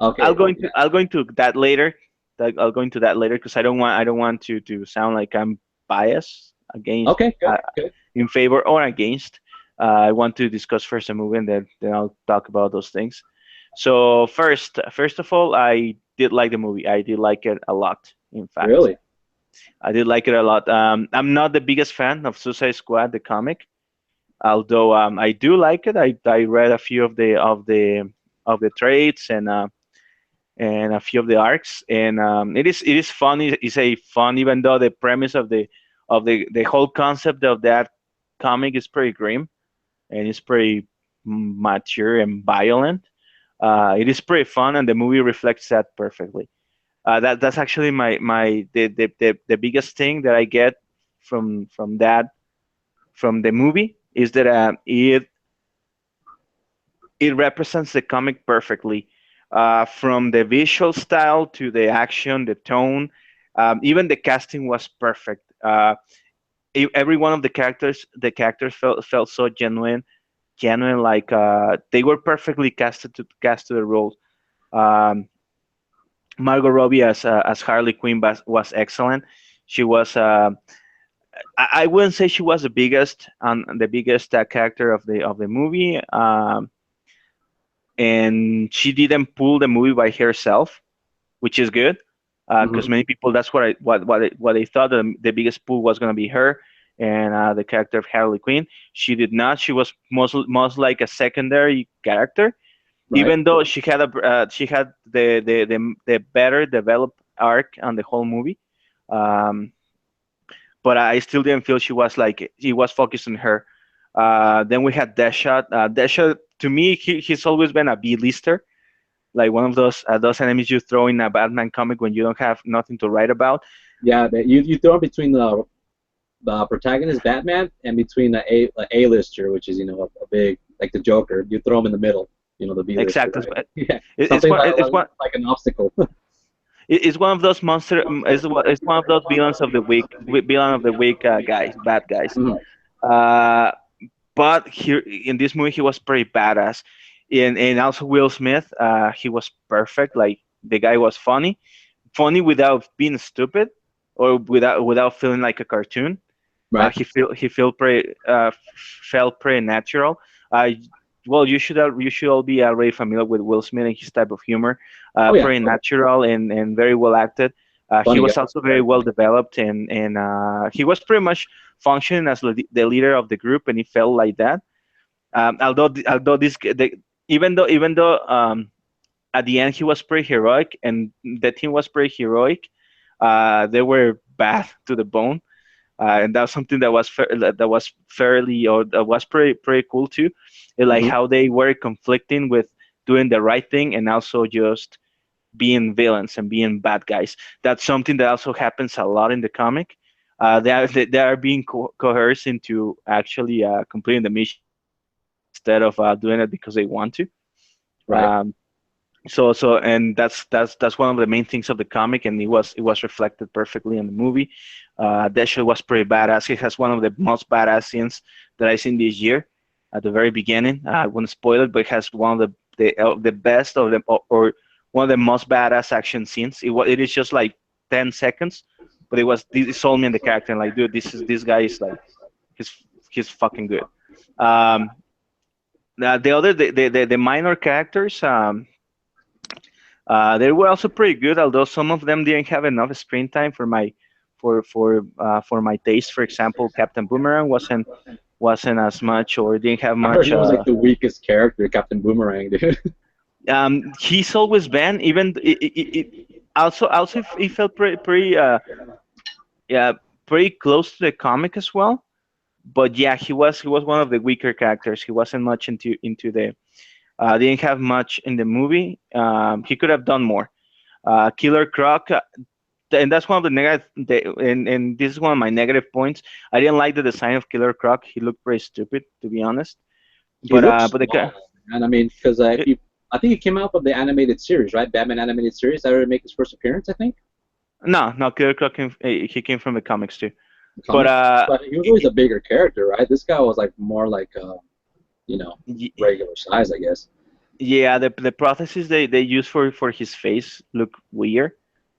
S1: Okay,
S2: I'll go
S1: yeah.
S2: into I'll go into that later. I'll go into that later because I don't want to sound like I'm biased against
S1: Okay, good, good.
S2: in favor or against. I want to discuss first the movie and then I'll talk about those things. So first of all, I did like the movie. I did like it a lot. In fact,
S1: Really?
S2: I did like it a lot. I'm not the biggest fan of Suicide Squad, the comic, although I do like it. I read a few of the traits and a few of the arcs, and it is fun. It's a fun, even though the premise of the whole concept of that comic is pretty grim and it's pretty mature and violent. It is pretty fun, and the movie reflects that perfectly. That's actually the biggest thing that I get from the movie is that it represents the comic perfectly, from the visual style to the action, the tone, even the casting was perfect. Every one of the characters felt so genuine, like they were perfectly cast to the role. Um, Margot Robbie as Harley Quinn was excellent. She was I wouldn't say she was the biggest character of the movie, and she didn't pull the movie by herself, which is good, because
S1: Hmm.
S2: many people, that's what they thought, the biggest pull was going to be her and the character of Harley Quinn. She did not. She was most like a secondary character,
S1: Right.
S2: even though she had the better developed arc on the whole movie. Um, but I still didn't feel she was like he was focused on her. Then we had Deadshot. Deadshot, to me, he's always been a B-lister, like one of those enemies you throw in a Batman comic when you don't have nothing to write about.
S1: Yeah, but you throw it between the protagonist Batman and between the A-lister, which is a big, like the Joker. You throw him in the middle, the B-lister,
S2: Exactly.
S1: right? Yeah,
S2: It's
S1: something
S2: one. It's one.
S1: like an obstacle.
S2: It's one of those monster. It's one of those villains of the week. Villain of the week guys, bad guys.
S1: Mhm.
S2: Uh, but here in this movie, he was pretty badass. And also Will Smith, he was perfect. Like the guy was funny without being stupid or without feeling like a cartoon.
S1: Right.
S2: He felt pretty natural. Uh, well, you should all be already familiar with Will Smith and his type of humor.
S1: Oh yeah,
S2: Pretty natural and very well acted. He
S1: funny guy.
S2: was also very well developed and he was pretty much functioning as the leader of the group, and he felt like that. Although even though at the end he was pretty heroic and the team was pretty heroic, They were bad to the bone, and that's something that was that was fairly or that was pretty cool too. Like
S1: Hmm.
S2: how they were conflicting with doing the right thing and also just being villains and being bad guys. That's something that also happens a lot in the comic. They are being coerced into actually completing the mission instead of doing it because they want to.
S1: Right.
S2: Um, so and that's one of the main things of the comic, and it was reflected perfectly in the movie. That show was pretty badass. It has one of the most badass scenes that I've seen this year. At the very beginning, I won't spoil it, but it has one of the best of them, or one of the most badass action scenes. It is just like 10 seconds, but it sold me in the character. And like, dude, this guy is like he's he's fucking good. Um, the other the minor characters. They were also pretty good, although some of them didn't have enough screen time for my taste. For example, Captain Boomerang wasn't as much or didn't have
S1: I heard
S2: much.
S1: he was like the weakest character, Captain Boomerang, dude.
S2: He's always been even also he felt yeah pretty close to the comic as well. But yeah, he was one of the weaker characters. He wasn't much into the didn't have much in the movie. He could have done more. Killer Croc, and that's one of the negative. And this is one of my negative points. I didn't like the design of Killer Croc. He looked pretty stupid, to be honest.
S1: He
S2: But
S1: looks
S2: but the guy,
S1: small, and I mean, because I think he came out of the animated series, right? Batman animated series. That would make his first appearance, I think.
S2: no, Killer Croc he came from the comics too.
S1: The
S2: But
S1: comics, but he was always a bigger character, right? This guy was like more like you know,
S2: y-
S1: regular size, I guess.
S2: yeah, the prostheses they use for his face look weird.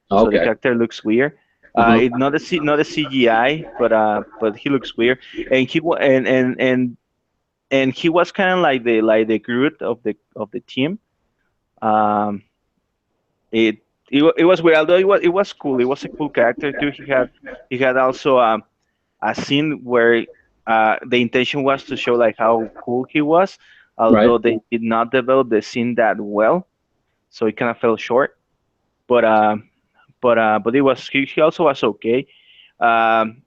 S2: So the
S1: Okay.
S2: character looks weird.
S1: Uh-huh.
S2: It not a CGI, but he looks weird, and and he was kind of like the Groot of the team. Um, it it was weird, although it was cool. It was a cool character too. He had also a scene where the intention was to show like how cool he was,
S1: Right.
S2: although they did not develop the scene that well, so it kind of fell short. But but he also was okay. Um,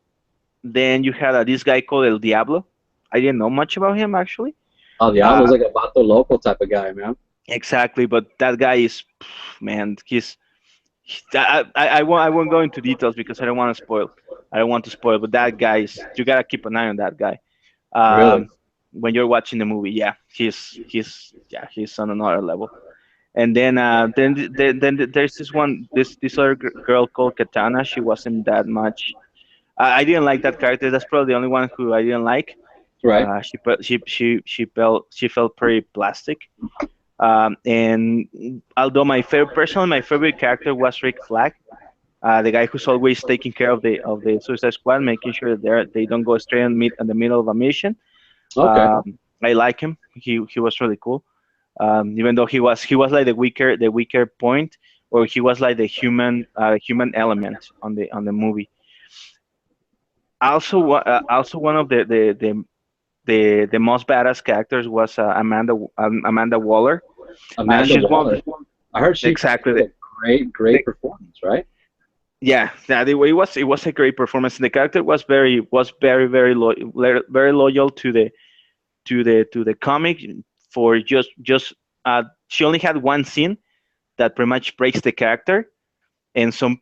S2: then you had this guy called El Diablo. I didn't know much about him actually.
S1: Oh, Diablo's
S2: Uh,
S1: like a Vato Loco type of guy, man.
S2: exactly, but that guy is, man, I won't go into details because I don't want to spoil. I don't want to spoil, but that guy is, you gotta keep an eye on that guy.
S1: Really.
S2: Um, when you're watching the movie, yeah, he's on another level. And then there's this other girl called Katana. She wasn't that much. I didn't like that character. That's probably the only one who I didn't like.
S1: Right.
S2: She felt pretty plastic. And although personally my favorite character was Rick Flag, the guy who's always taking care of the Suicide Squad, making sure that they don't go astray in the middle of a mission.
S1: Okay.
S2: I like him. He was really cool. Even though he was like the weaker point, or he was like the human element on the movie. Also one of the most badass characters was Amanda Waller.
S1: Amanda
S2: She's one
S1: Waller. I heard she
S2: exactly
S1: did a great performance, right?
S2: yeah, it was a great performance. The character was very very loyal to the comic. For just she only had one scene that pretty much breaks the character, and some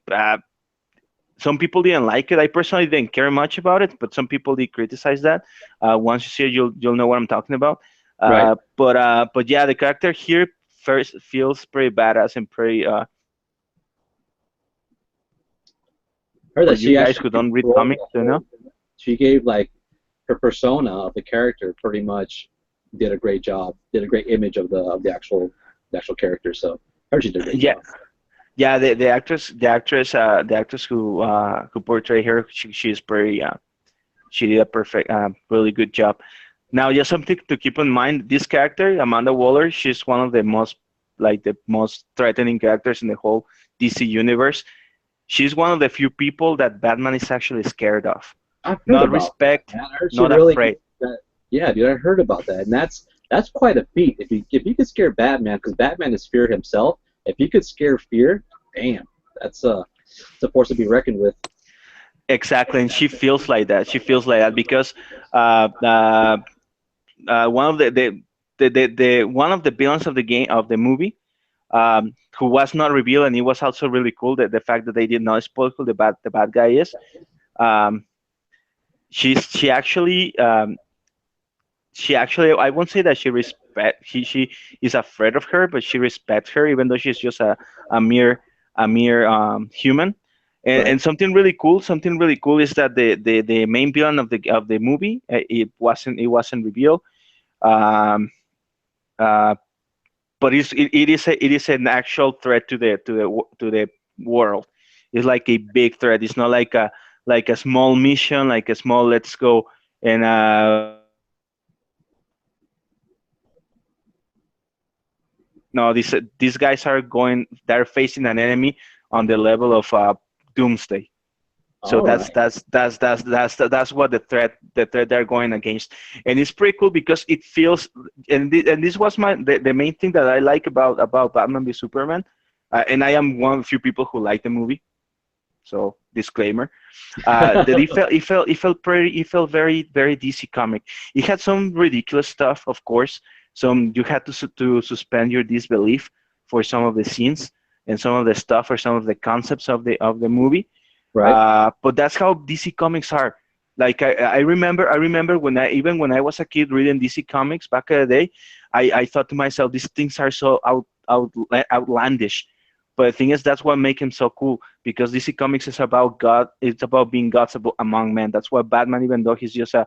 S2: people didn't like it. I personally didn't care much about it, but some people did criticize that. Once you see it, you'll know what I'm talking about.
S1: Right.
S2: But yeah, the character here first feels pretty badass and pretty.
S1: Heard
S2: For
S1: that
S2: you
S1: she
S2: guys
S1: actually
S2: who don't read
S1: controlled
S2: comics,
S1: the
S2: you know.
S1: whole. She gave like her persona of the character pretty much did a great job. Did a great image of the actual character. So I heard she did a great
S2: Yeah,
S1: job.
S2: yeah. The actress who portrayed her, she's pretty. She did a perfect, really good job. Now, just something to keep in mind: this character, Amanda Waller, she's one of the most threatening characters in the whole DC universe. She's one of the few people that Batman is actually scared of.
S1: I've heard
S2: Not
S1: about that,
S2: respect,
S1: man. I heard she
S2: not
S1: really
S2: afraid.
S1: that. Yeah, dude, I heard about that, and that's quite a feat. If you could scare Batman, because Batman is fear himself. If you could scare fear, damn, that's it's a force to be reckoned with.
S2: Exactly, and she feels like that. She feels like that because uh, uh, one of the one of the villains of the game of the movie, who was not revealed, and it was also really cool that the fact that they did not spoil who the bad guy is. Um, she actually I won't say that she is afraid of her, but she respects her even though she's just a mere human.
S1: Right.
S2: And something really cool is that the main villain of the movie, it wasn't revealed. Um, uh, but it is an actual threat to the world. It's like a big threat. It's not like a small mission, like a small let's go and no, these guys they're facing an enemy on the level of doomsday. So
S1: All
S2: that's
S1: right.
S2: that's that's that's that's that's what the threat they're going against, and it's pretty cool because it feels, and this was the main thing that I like about Batman v Superman, and I am one of the few people who like the movie. So disclaimer, that it felt very very DC comic. It had some ridiculous stuff, of course. Some you had to suspend your disbelief for some of the scenes and some of the stuff or some of the concepts of the movie.
S1: Right.
S2: But that's how DC comics are. Like I remember when I was a kid reading DC comics back in the day, I thought to myself, these things are so outlandish. But the thing is, that's what makes him so cool because DC Comics is about God. It's about being gods among men. That's why Batman, even though he's just a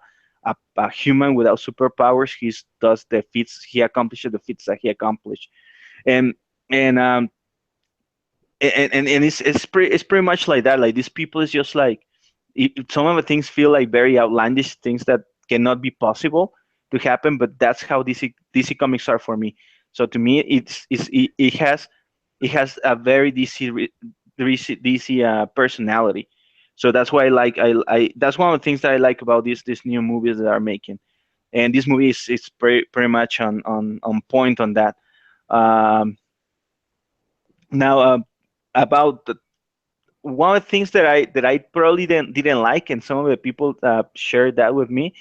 S2: human without superpowers, he does the feats. He accomplishes the feats that he accomplished. And and um and it's pretty much like that. Like these people is just like some of the things feel like very outlandish things that cannot be possible to happen. But that's how DC Comics are for me. So to me, it has a very DC personality. So that's why that's one of the things that I like about these new movies that are making. And this movie is pretty much on point on that. Um, now about one of the things that I probably didn't like, and some of the people shared that with me,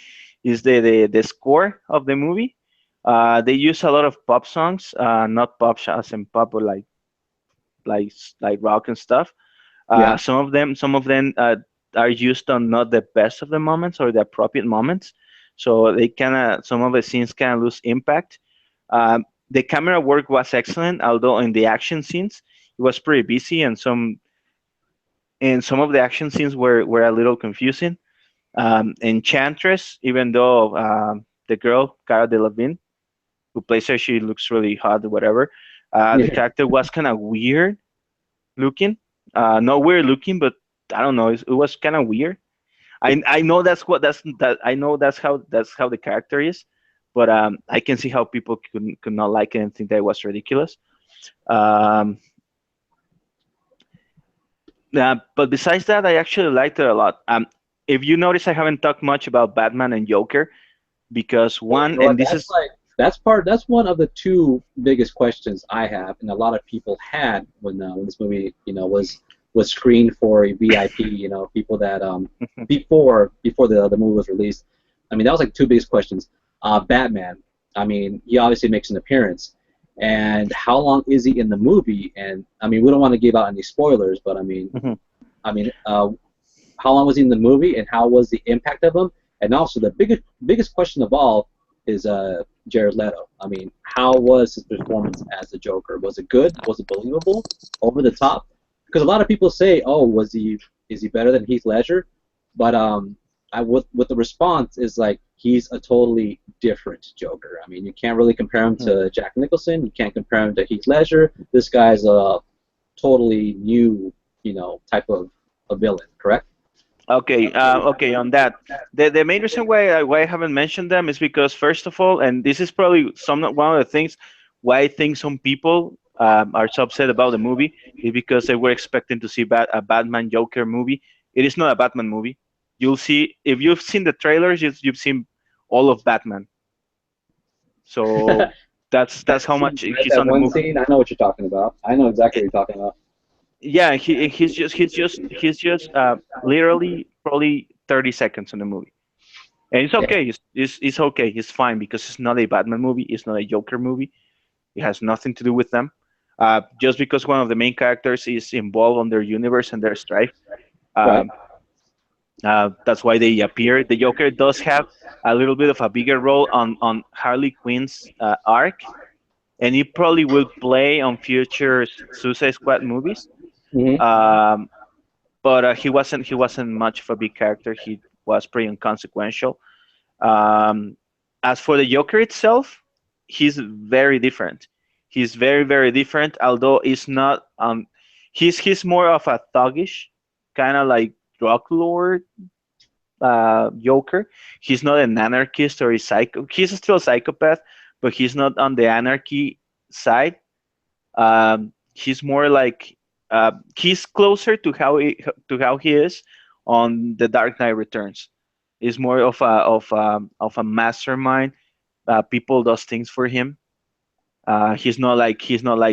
S2: is the score of the movie. They use a lot of pop songs, not pop as in pop, but like rock and stuff.
S1: Yeah.
S2: Some of them are used on not the best of the moments or the appropriate moments, so they kind of some of the scenes kind of lose impact. The camera work was excellent, although in the action scenes it was pretty busy, and some of the action scenes were a little confusing. Enchantress, even though the girl Cara Delevingne who plays her, she looks really hot or whatever. The
S1: Yeah.
S2: character was kind of weird looking. Not weird looking, but I don't know. It was kind of weird. I know I know that's how the character is, but I can see how people could not like it and think that it was ridiculous. Um, but besides that, I actually liked it a lot. If you notice, I haven't talked much about Batman and Joker because
S1: Well, you
S2: one,
S1: know what?
S2: and this is
S1: That's one of the two biggest questions I have, and a lot of people had when this movie, was screened for a VIP. People that before the movie was released. I mean, that was like two biggest questions. Batman. I mean, he obviously makes an appearance, and how long is he in the movie? And I mean, we don't want to give out any spoilers, but
S2: Mhm.
S1: I mean, how long was he in the movie, and how was the impact of him? And also, the biggest question of all is Jared Leto. I mean, how was his performance as the Joker? Was it good? Was it believable? Over the top? Because a lot of people say, "Oh, is he better than Heath Ledger?" But with the response is like he's a totally different Joker. I mean, you can't really compare him
S2: Mhm.
S1: to Jack Nicholson. You can't compare him to Heath Ledger. This guy's a totally new, type of a villain. Correct?
S2: Okay, okay. On that, the main reason why I haven't mentioned them is because first of all, and this is probably one of the things why I think some people are so upset about the movie is because they were expecting to see a Batman Joker movie. It is not a Batman movie. You'll see if you've seen the trailers, you've seen all of Batman. So that's how much
S1: Right,
S2: he's
S1: that
S2: on the
S1: one
S2: movie.
S1: scene, I know what you're talking about. I know exactly what you're talking about.
S2: yeah, he's just literally probably 30 seconds in the movie, and it's
S1: Yeah.
S2: okay. It's okay. It's fine because it's not a Batman movie. It's not a Joker movie. It has nothing to do with them. Just because one of the main characters is involved on their universe and their strife,
S1: Right.
S2: um, that's why they appear. The Joker does have a little bit of a bigger role on Harley Quinn's arc, and he probably will play on future Suicide Squad movies.
S1: Hmm.
S2: Um, but he wasn't much of a big character. He was pretty inconsequential. Um, as for the Joker itself, he's very different. He's very very different. Although he's not he's more of a thuggish kind of like drug lord Joker. He's not an anarchist or a psycho. He's still a psychopath, but he's not on the anarchy side. He's more like he's closer to how he is on the Dark Knight Returns. He's more of a mastermind. People does things for him. He's not like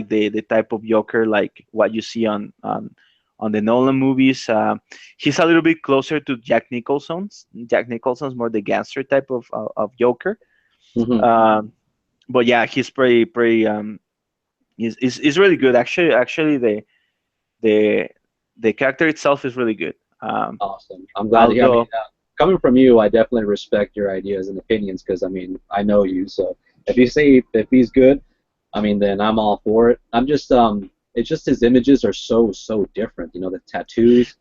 S2: the type of Joker like what you see on the Nolan movies. He's a little bit closer to Jack Nicholson's. Jack Nicholson's more the gangster type of Joker.
S1: Hmm.
S2: Um, but yeah, he's pretty is really good. Actually, the the character itself is really good.
S1: Awesome. I'm glad to hear. I mean,
S2: Although
S1: coming from you, I definitely respect your ideas and opinions because I mean, I know you. So if you say if he's good, I mean, then I'm all for it. I'm just it's just his images are so different. You know, the tattoos,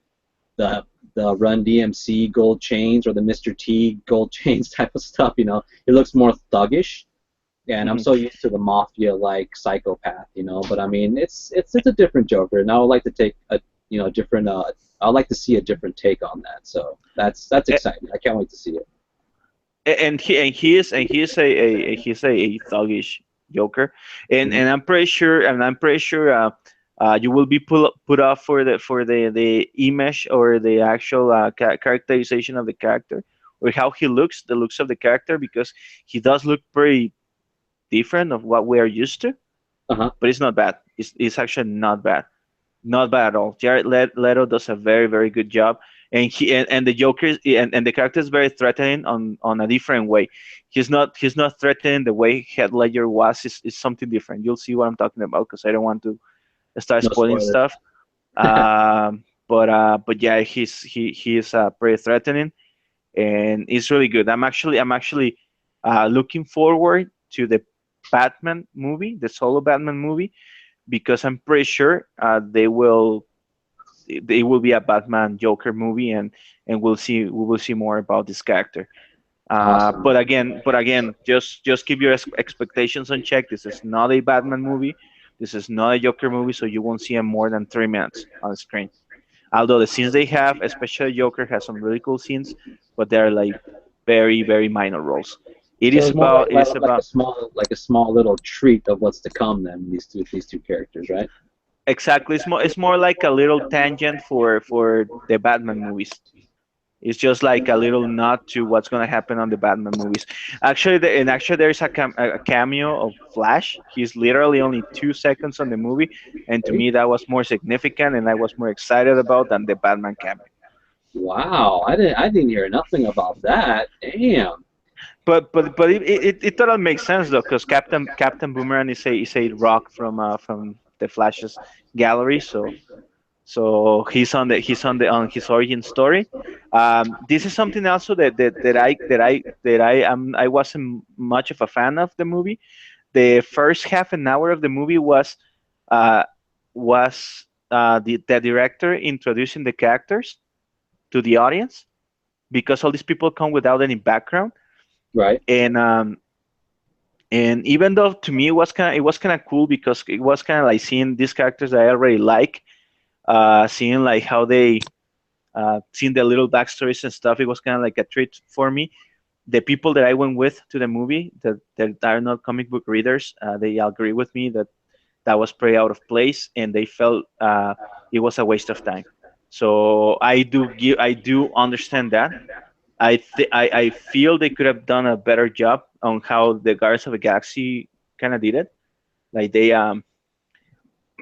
S1: the Run DMC gold chains or the Mr. T gold chains type of stuff. You know, it looks more thuggish, and I'm
S2: mhm.
S1: so used to the mafia like psychopath. You know, but I mean, it's a different Joker, and I would like to take a different. I'd like to see a different take on that. So that's exciting. I can't wait to see it.
S2: And he's a thuggish Joker, and I'm pretty sure you will be put off for the image or the actual characterization of the character or how he looks, the looks of the character, because he does look pretty different of what we are used to,
S1: Uh huh.
S2: but it's not bad. It's actually not bad. Not bad at all. Jared Leto does a very very good job, and the Joker and the character is very threatening on a different way. He's not threatening the way Heath Ledger was. Is something different. You'll see what I'm talking about because I don't want to start
S1: No
S2: spoiling
S1: spoilers.
S2: stuff. But yeah, he is pretty threatening, and it's really good. I'm actually looking forward to the Batman movie, the solo Batman movie, because I'm pretty sure they will be a Batman Joker movie, and we will see more about this character.
S1: Awesome.
S2: But again, just keep your expectations on check. This is not a Batman movie. This is not a Joker movie, so you won't see him more than 3 minutes on the screen. Although the scenes they have, especially Joker, has some really cool scenes, but they're like very very minor roles. It
S1: So
S2: is
S1: it's more
S2: about it is
S1: like
S2: about
S1: a small little treat of what's to come. Then these two characters, right?
S2: exactly. It's more like a little tangent for the Batman movies. It's just like a little nod to what's gonna happen on the Batman movies. Actually, there's a cameo of Flash. He's literally only 2 seconds on the movie, and to
S1: Hey,
S2: me that was more significant, and I was more excited about than the Batman cameo.
S1: wow, I didn't hear nothing about that. Damn.
S2: But it totally makes sense though, because Captain Boomerang is a rock from the Flash's gallery, so he's on his origin story. This is something also that I wasn't much of a fan of the movie. The first half an hour of the movie uh, was the director introducing the characters to the audience because all these people come without any background,
S1: Right.
S2: and even though to me it was kind of cool because it was kind of like seeing these characters that I already like, seeing like how they seeing the little backstories and stuff. It was kind of like a treat for me. The people that I went with to the movie that are not comic book readers, they agree with me that that was pretty out of place, and they felt it was a waste of time. So I do understand that. I feel they could have done a better job on how the Guardians of the Galaxy kind of did it. Like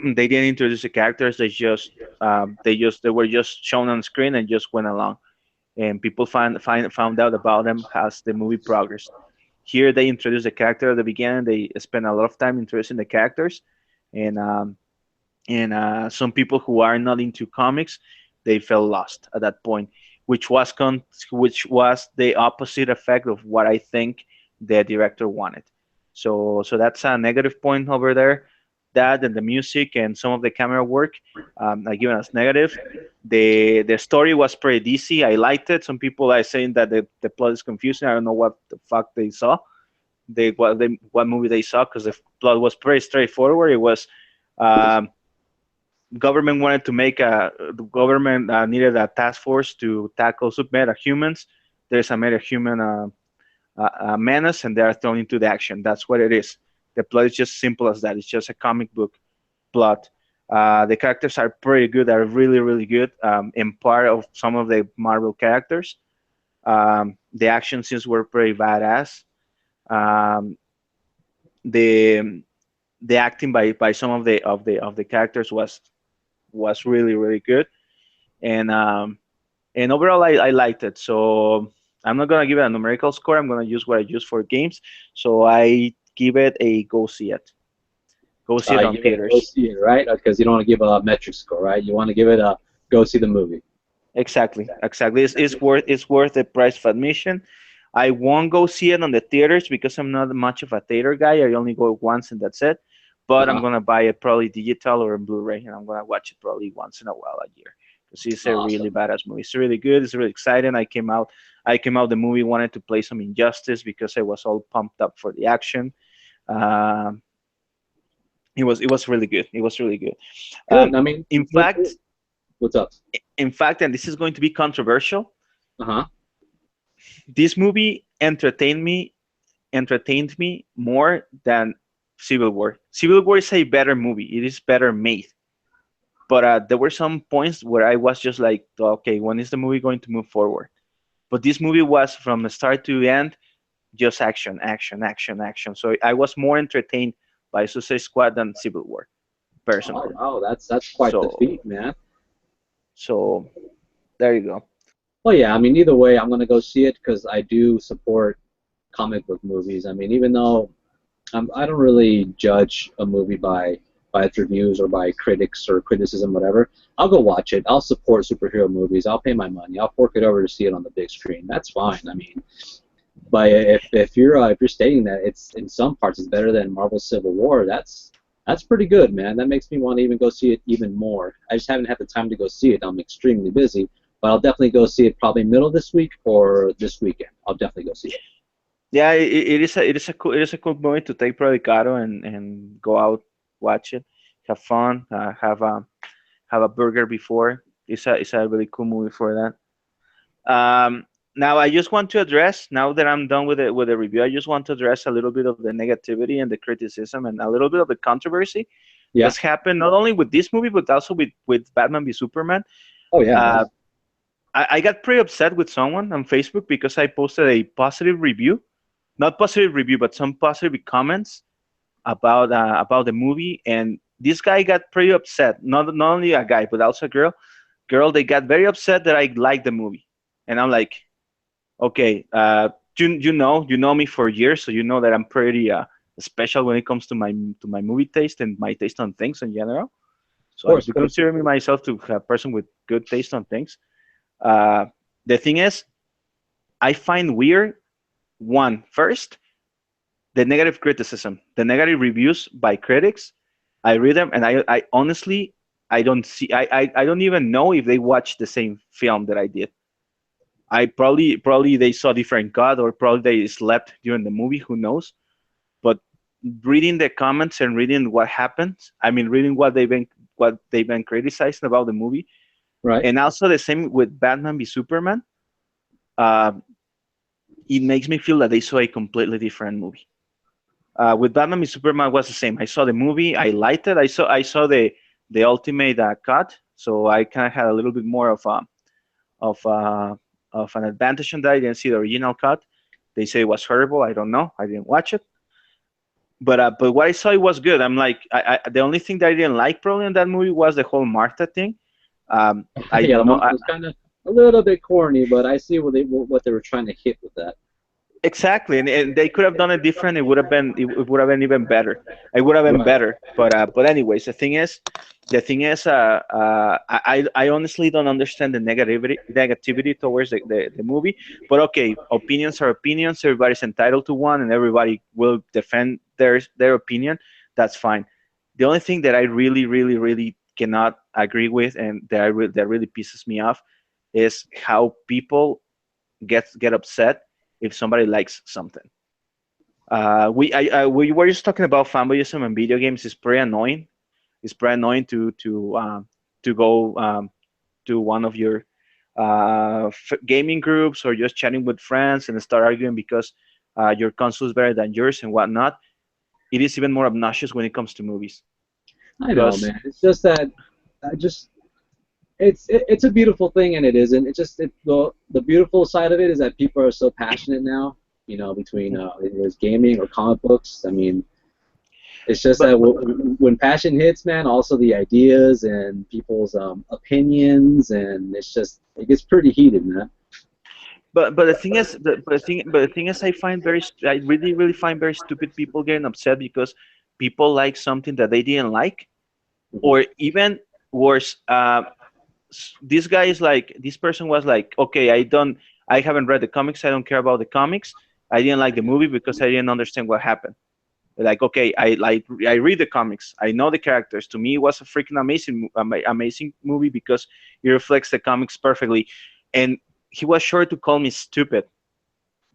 S2: They didn't introduce the characters. They were just shown on screen and just went along. And people found out about them as the movie progressed. Here they introduced the character at the beginning. They spent a lot of time introducing the characters, and some people who are not into comics, they felt lost at that point, which was the opposite effect of what I think the director wanted. So that's a negative point over there. That and the music and some of the camera work, I give it as negative. The story was pretty DC. I liked it. Some people are saying that the plot is confusing. I don't know what the fuck they saw. What movie they saw, because the plot was pretty straightforward. It was um, government wanted to make the government needed a task force to tackle submeta-humans. There's a meta-human menace, and they are thrown into the action. That's what it is. The plot is just simple as that. It's just a comic book plot. The characters are pretty good. Are really really good. In part of some of the Marvel characters. The action scenes were pretty badass. Um, the the acting by some of the characters was really really good, and overall I liked it. So I'm not gonna give it a numerical score. I'm gonna use what I use for games. So I give it a go see it. Go see it on
S1: You gotta go
S2: theaters.
S1: see it, right? Because you don't want to give a metric score, right? You want to give it a go see the movie.
S2: Exactly, exactly. It's worth the price of admission. I won't go see it on the theaters because I'm not much of a theater guy. I only go once and that's it. But I'm
S1: Uh-huh.
S2: gonna buy it probably digital or in Blu-ray, and I'm gonna watch it probably once in a while a year because it's a really
S1: Awesome.
S2: badass movie. It's really good. It's really exciting. I came out the movie wanted to play some Injustice because I was all pumped up for the action. Um, it was really good. It was really good. Um,
S1: Good. I mean,
S2: in fact,
S1: what's up?
S2: and this is going to be controversial.
S1: Uh-huh.
S2: This movie entertained me more than Civil War. Civil War is a better movie. It is better made. But there were some points where I was just like, okay, when is the movie going to move forward? But this movie was from the start to the end just action, action, action, action. So I was more entertained by Suicide Squad than Civil War,
S1: Oh,
S2: personally.
S1: wow, that's quite the
S2: So
S1: feat, man.
S2: so there you go.
S1: Well, yeah, I mean, either way, I'm gonna go see it because I do support comic book movies. I mean, even though I don't really judge a movie by its reviews or by critics or criticism, whatever. I'll go watch it. I'll support superhero movies. I'll pay my money. I'll fork it over to see it on the big screen. That's fine. I mean, but if you're stating that it's in some parts it's better than Marvel Civil War, that's pretty good, man. That makes me want to even go see it even more. I just haven't had the time to go see it. I'm extremely busy, but I'll definitely go see it probably middle of this week or this weekend. I'll definitely go see it.
S2: Yeah, it is a cool movie to take Predicado and go out, watch it, have fun, have a burger before. It's a really cool movie for that. Now I just want to address, now that I'm done with the review, I just want to address a little bit of the negativity and the criticism and a little bit of the controversy
S1: Yeah.
S2: that's happened not only with this movie but also with Batman v Superman.
S1: Oh yeah.
S2: Uh, I got pretty upset with someone on Facebook because I posted a positive review, not positive review, but some positive comments about the movie, and this guy got pretty upset. Not only a guy, but also a girl. They got very upset that I liked the movie, and I'm like, okay, you know me for years, so you know that I'm pretty special when it comes to my movie taste and my taste on things in general. So I
S1: Of
S2: do
S1: course.
S2: consider me myself to a person with good taste on things. Uh, the thing is, I find weird one first the negative criticism, the negative reviews by critics. I read them, and I honestly, I don't see, I don't even know if they watched the same film that I did. I probably they saw different cut, or probably they slept during the movie. Who knows? But reading the comments and reading what happens, I mean, reading what they've been criticizing about the movie,
S1: Right.
S2: and also the same with Batman v Superman. Uh, it makes me feel that they saw a completely different movie. With Batman v Superman was the same. I saw the movie, I liked it. I saw the ultimate cut, so I kind of had a little bit more of uh, of an advantage on that. I didn't see the original cut. They say it was horrible. I don't know. I didn't watch it. but what I saw it was good. I'm like, the only thing that I didn't like probably in that movie was the whole Martha thing. I
S1: Yeah, the
S2: don't know.
S1: month was kind of a little bit corny, but I see what they were trying to hit with that.
S2: Exactly, and they could have done it different. It would have been even better. It would have been
S1: Right.
S2: better. But anyways, the thing is, I honestly don't understand the negativity towards the movie. But okay, opinions are opinions. Everybody's entitled to one, and everybody will defend their opinion. That's fine. The only thing that I really, really, really cannot agree with, and that really pisses me off, is how people get upset if somebody likes something. We were just talking about fanboyism and video games. It's pretty annoying. It's pretty annoying to go to one of your gaming groups or just chatting with friends and start arguing because your console is better than yours and whatnot. It is even more obnoxious when it comes to movies.
S1: I know,
S2: Because
S1: man. It's just that I just it's a beautiful thing, and it isn't. The beautiful side of it is that people are so passionate now. You know, between whether it's gaming or comic books. I mean, it's just
S2: but
S1: that when passion hits, man, also the ideas and people's opinions, and it gets pretty heated, man.
S2: but the thing is but the thing is I really really find very stupid people getting upset because people like something that they didn't like,
S1: Mhm.
S2: or even worse, this person was like, okay, I haven't read the comics, I don't care about the comics, I didn't like the movie because I didn't understand what happened. Like, okay, I read the comics, I know the characters, to me it was a freaking amazing movie because it reflects the comics perfectly. And he was sure to call me stupid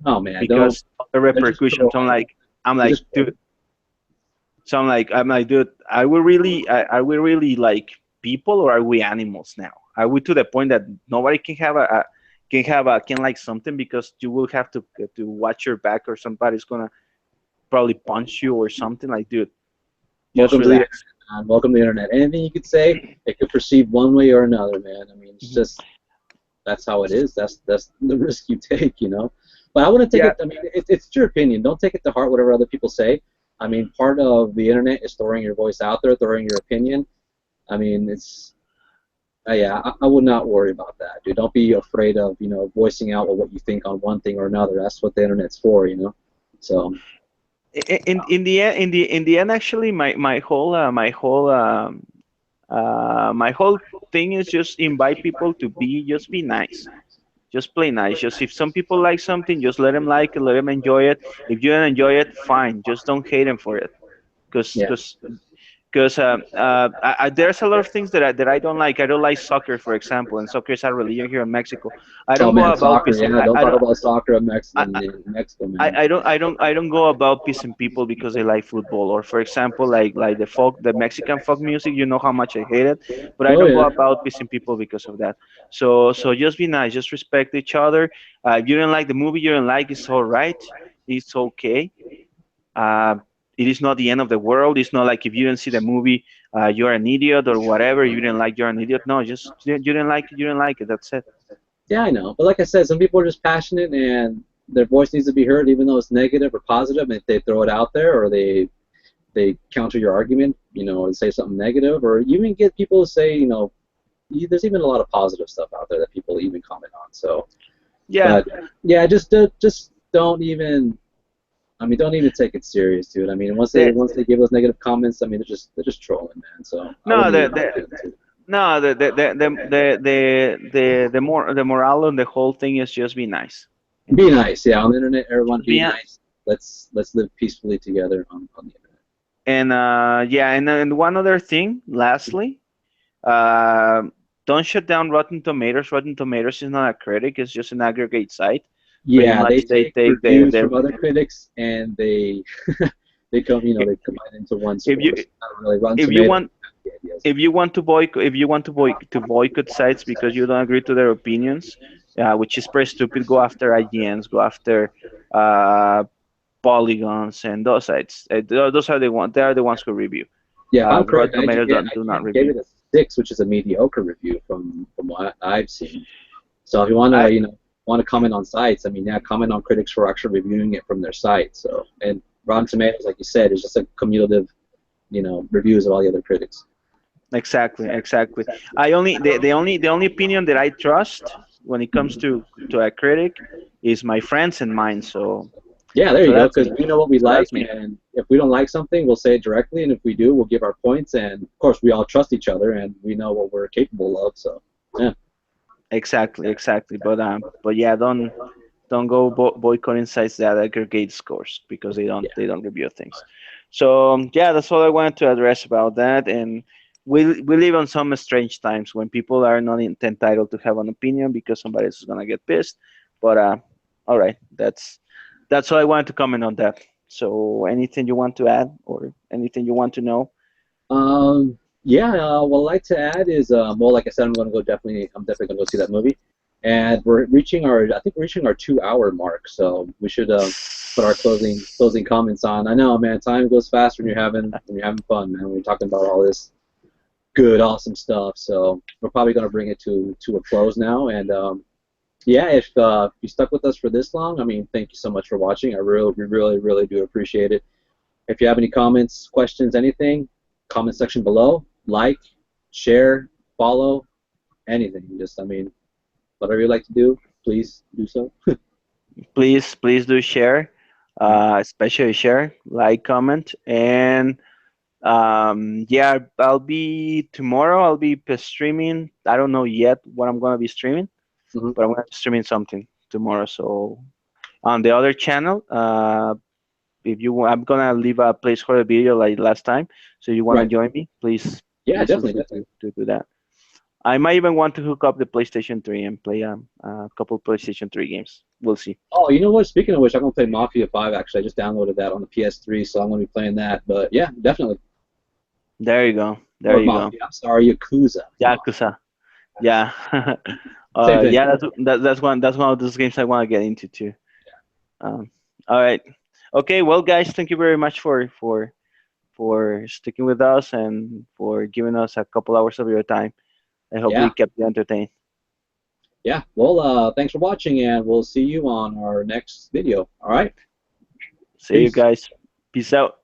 S1: Oh man, don't.
S2: because of the
S1: They're just
S2: repercussions.
S1: trolling.
S2: I'm
S1: They're
S2: like,
S1: just trolling.
S2: dude. So I'm like, dude, are we really like people, or are we animals now? Are we to the point that nobody can like something because you will have to watch your back, or somebody's gonna probably punch you or something? Like, dude, just
S1: Welcome to the internet,
S2: relax.
S1: man. Welcome to the internet. Anything you could say, it could perceive one way or another, man. I mean, it's
S2: Mhm.
S1: just that's how it is. That's the risk you take, you know. But I wouldn't take
S2: Yeah,
S1: it. I mean, it's your opinion. Don't take it to heart whatever other people say. I mean, part of the internet is throwing your voice out there, throwing your opinion. I mean, it's yeah. I would not worry about that, dude. Don't be afraid of voicing out what you think on one thing or another. That's what the internet's for, you know. So
S2: in the end, actually, my whole thing is just invite people to be nice. Just play nice. Just if some people like something, just let them like it, let them enjoy it. If you don't enjoy it, fine. Just don't hate them for it. Because
S1: yeah.
S2: because because there's a lot of things that I don't like. I don't like soccer, for example, and soccer is a religion here in Mexico. I
S1: Oh
S2: don't go
S1: man,
S2: about
S1: soccer.
S2: pissing.
S1: Yeah, don't
S2: I
S1: talk
S2: don't.
S1: about soccer
S2: I,
S1: In Mexico,
S2: I,
S1: man.
S2: I don't go about pissing people because they like football, or for example, like the Mexican folk music. You know how much I hate it, but I
S1: Oh
S2: don't go
S1: yeah.
S2: about pissing people because of that. So just be nice, just respect each other. If you don't like the movie, you don't like, it's all right, it's okay. uh, it is not the end of the world. It's not like if you didn't see the movie, you're an idiot or whatever. You didn't like, you're an idiot. No, just you didn't like it, you didn't like it, that's it.
S1: Yeah, I know. But like I said, some people are just passionate and their voice needs to be heard, even though it's negative or positive. And if they throw it out there or they counter your argument, and say something negative, or you even get people to say, there's even a lot of positive stuff out there that people even comment on. So,
S2: Yeah.
S1: but yeah, just don't even. I mean, don't even take it serious, dude. I mean,
S2: the,
S1: once they give those negative comments, I mean, they're just trolling, man. So I
S2: no
S1: wouldn't
S2: the,
S1: even
S2: the
S1: get into it.
S2: no the moral on the whole thing is just be nice.
S1: Be nice, yeah. On the internet, everyone
S2: Just
S1: be
S2: be
S1: nice. Let's live peacefully together on the internet.
S2: And yeah, and one other thing, lastly, uh, don't shut down Rotten Tomatoes. Rotten Tomatoes is not a critic; it's just an aggregate site. Pretty
S1: Yeah, they
S2: much, they
S1: take
S2: take
S1: reviews
S2: the
S1: from other critics and they they combine into one
S2: if
S1: score.
S2: you
S1: So not really Rotten
S2: if you
S1: Tomatoes.
S2: want if you want to boycott sites because you don't agree to their opinions, which is pretty stupid, go after IGNs, go after uh, polygons and those sites. Those are the ones. They are the ones who review.
S1: Yeah, if I'm
S2: Rotten
S1: correct,
S2: Tomatoes
S1: IGN,
S2: do not
S1: gave
S2: review.
S1: it a 6, which is a mediocre review from what I've seen. So if you
S2: I
S1: want to comment on sites, I mean, yeah, comment on critics who are actually reviewing it from their site. So and Rotten Tomatoes, like you said, is just a cumulative, reviews of all the other critics.
S2: Exactly, exactly. I only the only opinion that I trust when it comes to a critic is my friends and mine. So
S1: Yeah, there
S2: so
S1: you go.
S2: that's
S1: Because
S2: me.
S1: we know what we
S2: So
S1: like,
S2: that's me.
S1: and if we don't like something, we'll say it directly, and if we do, we'll give our points. And of course, we all trust each other, and we know what we're capable of. So, yeah,
S2: Exactly, exactly. But yeah, don't go boycotting sites that aggregate scores because they don't
S1: yeah,
S2: they don't review things. So yeah, that's all I wanted to address about that. And we live on some strange times when people are not entitled to have an opinion because somebody else is gonna get pissed. But all right, that's all I wanted to comment on that. So anything you want to add or anything you want to know?
S1: yeah. What I'd like to add is, well, like I said, I'm definitely gonna go see that movie, and I think we're reaching our 2 hour mark. So we should put our closing comments on. I know, man, time goes fast when you're having fun, man. When you're talking about all this good, awesome stuff. So we're probably going to bring it to a close now. And yeah, if you stuck with us for this long, I mean, thank you so much for watching. We really, really do appreciate it. If you have any comments, questions, anything, comment section below. Like, share, follow, anything. Just, I mean, whatever you like to do, please do so.
S2: Please do share, especially share, like, comment, and yeah, I'll be tomorrow. I'll be streaming. I don't know yet what I'm gonna be streaming,
S1: Hmm.
S2: but I'm gonna be streaming something tomorrow. So on the other channel, if you want, I'm gonna leave a placeholder video like last time. So you wanna
S1: Right.
S2: join me,
S1: Yeah,
S2: please feel
S1: definitely,
S2: free
S1: definitely.
S2: to do that. I might even want to hook up the PlayStation 3 and play a couple PlayStation 3 games. We'll see.
S1: Oh, you know what? Speaking of which, I'm gonna play Mafia 5. Actually, I just downloaded that on the PS3, so I'm gonna be playing that. But yeah, definitely.
S2: There you go. There
S1: Or
S2: you go.
S1: Mafia. I'm sorry, Yakuza.
S2: Yakuza. Yeah.
S1: Same thing.
S2: Yeah, that's one of those games I want to get into too. Um, all right. Okay, well guys, thank you very much for sticking with us and for giving us a couple hours of your time. I hope we
S1: Yeah,
S2: kept you entertained.
S1: yeah. Well, thanks for watching, and we'll see you on our next video. All right.
S2: See you
S1: Peace.
S2: guys. Peace out.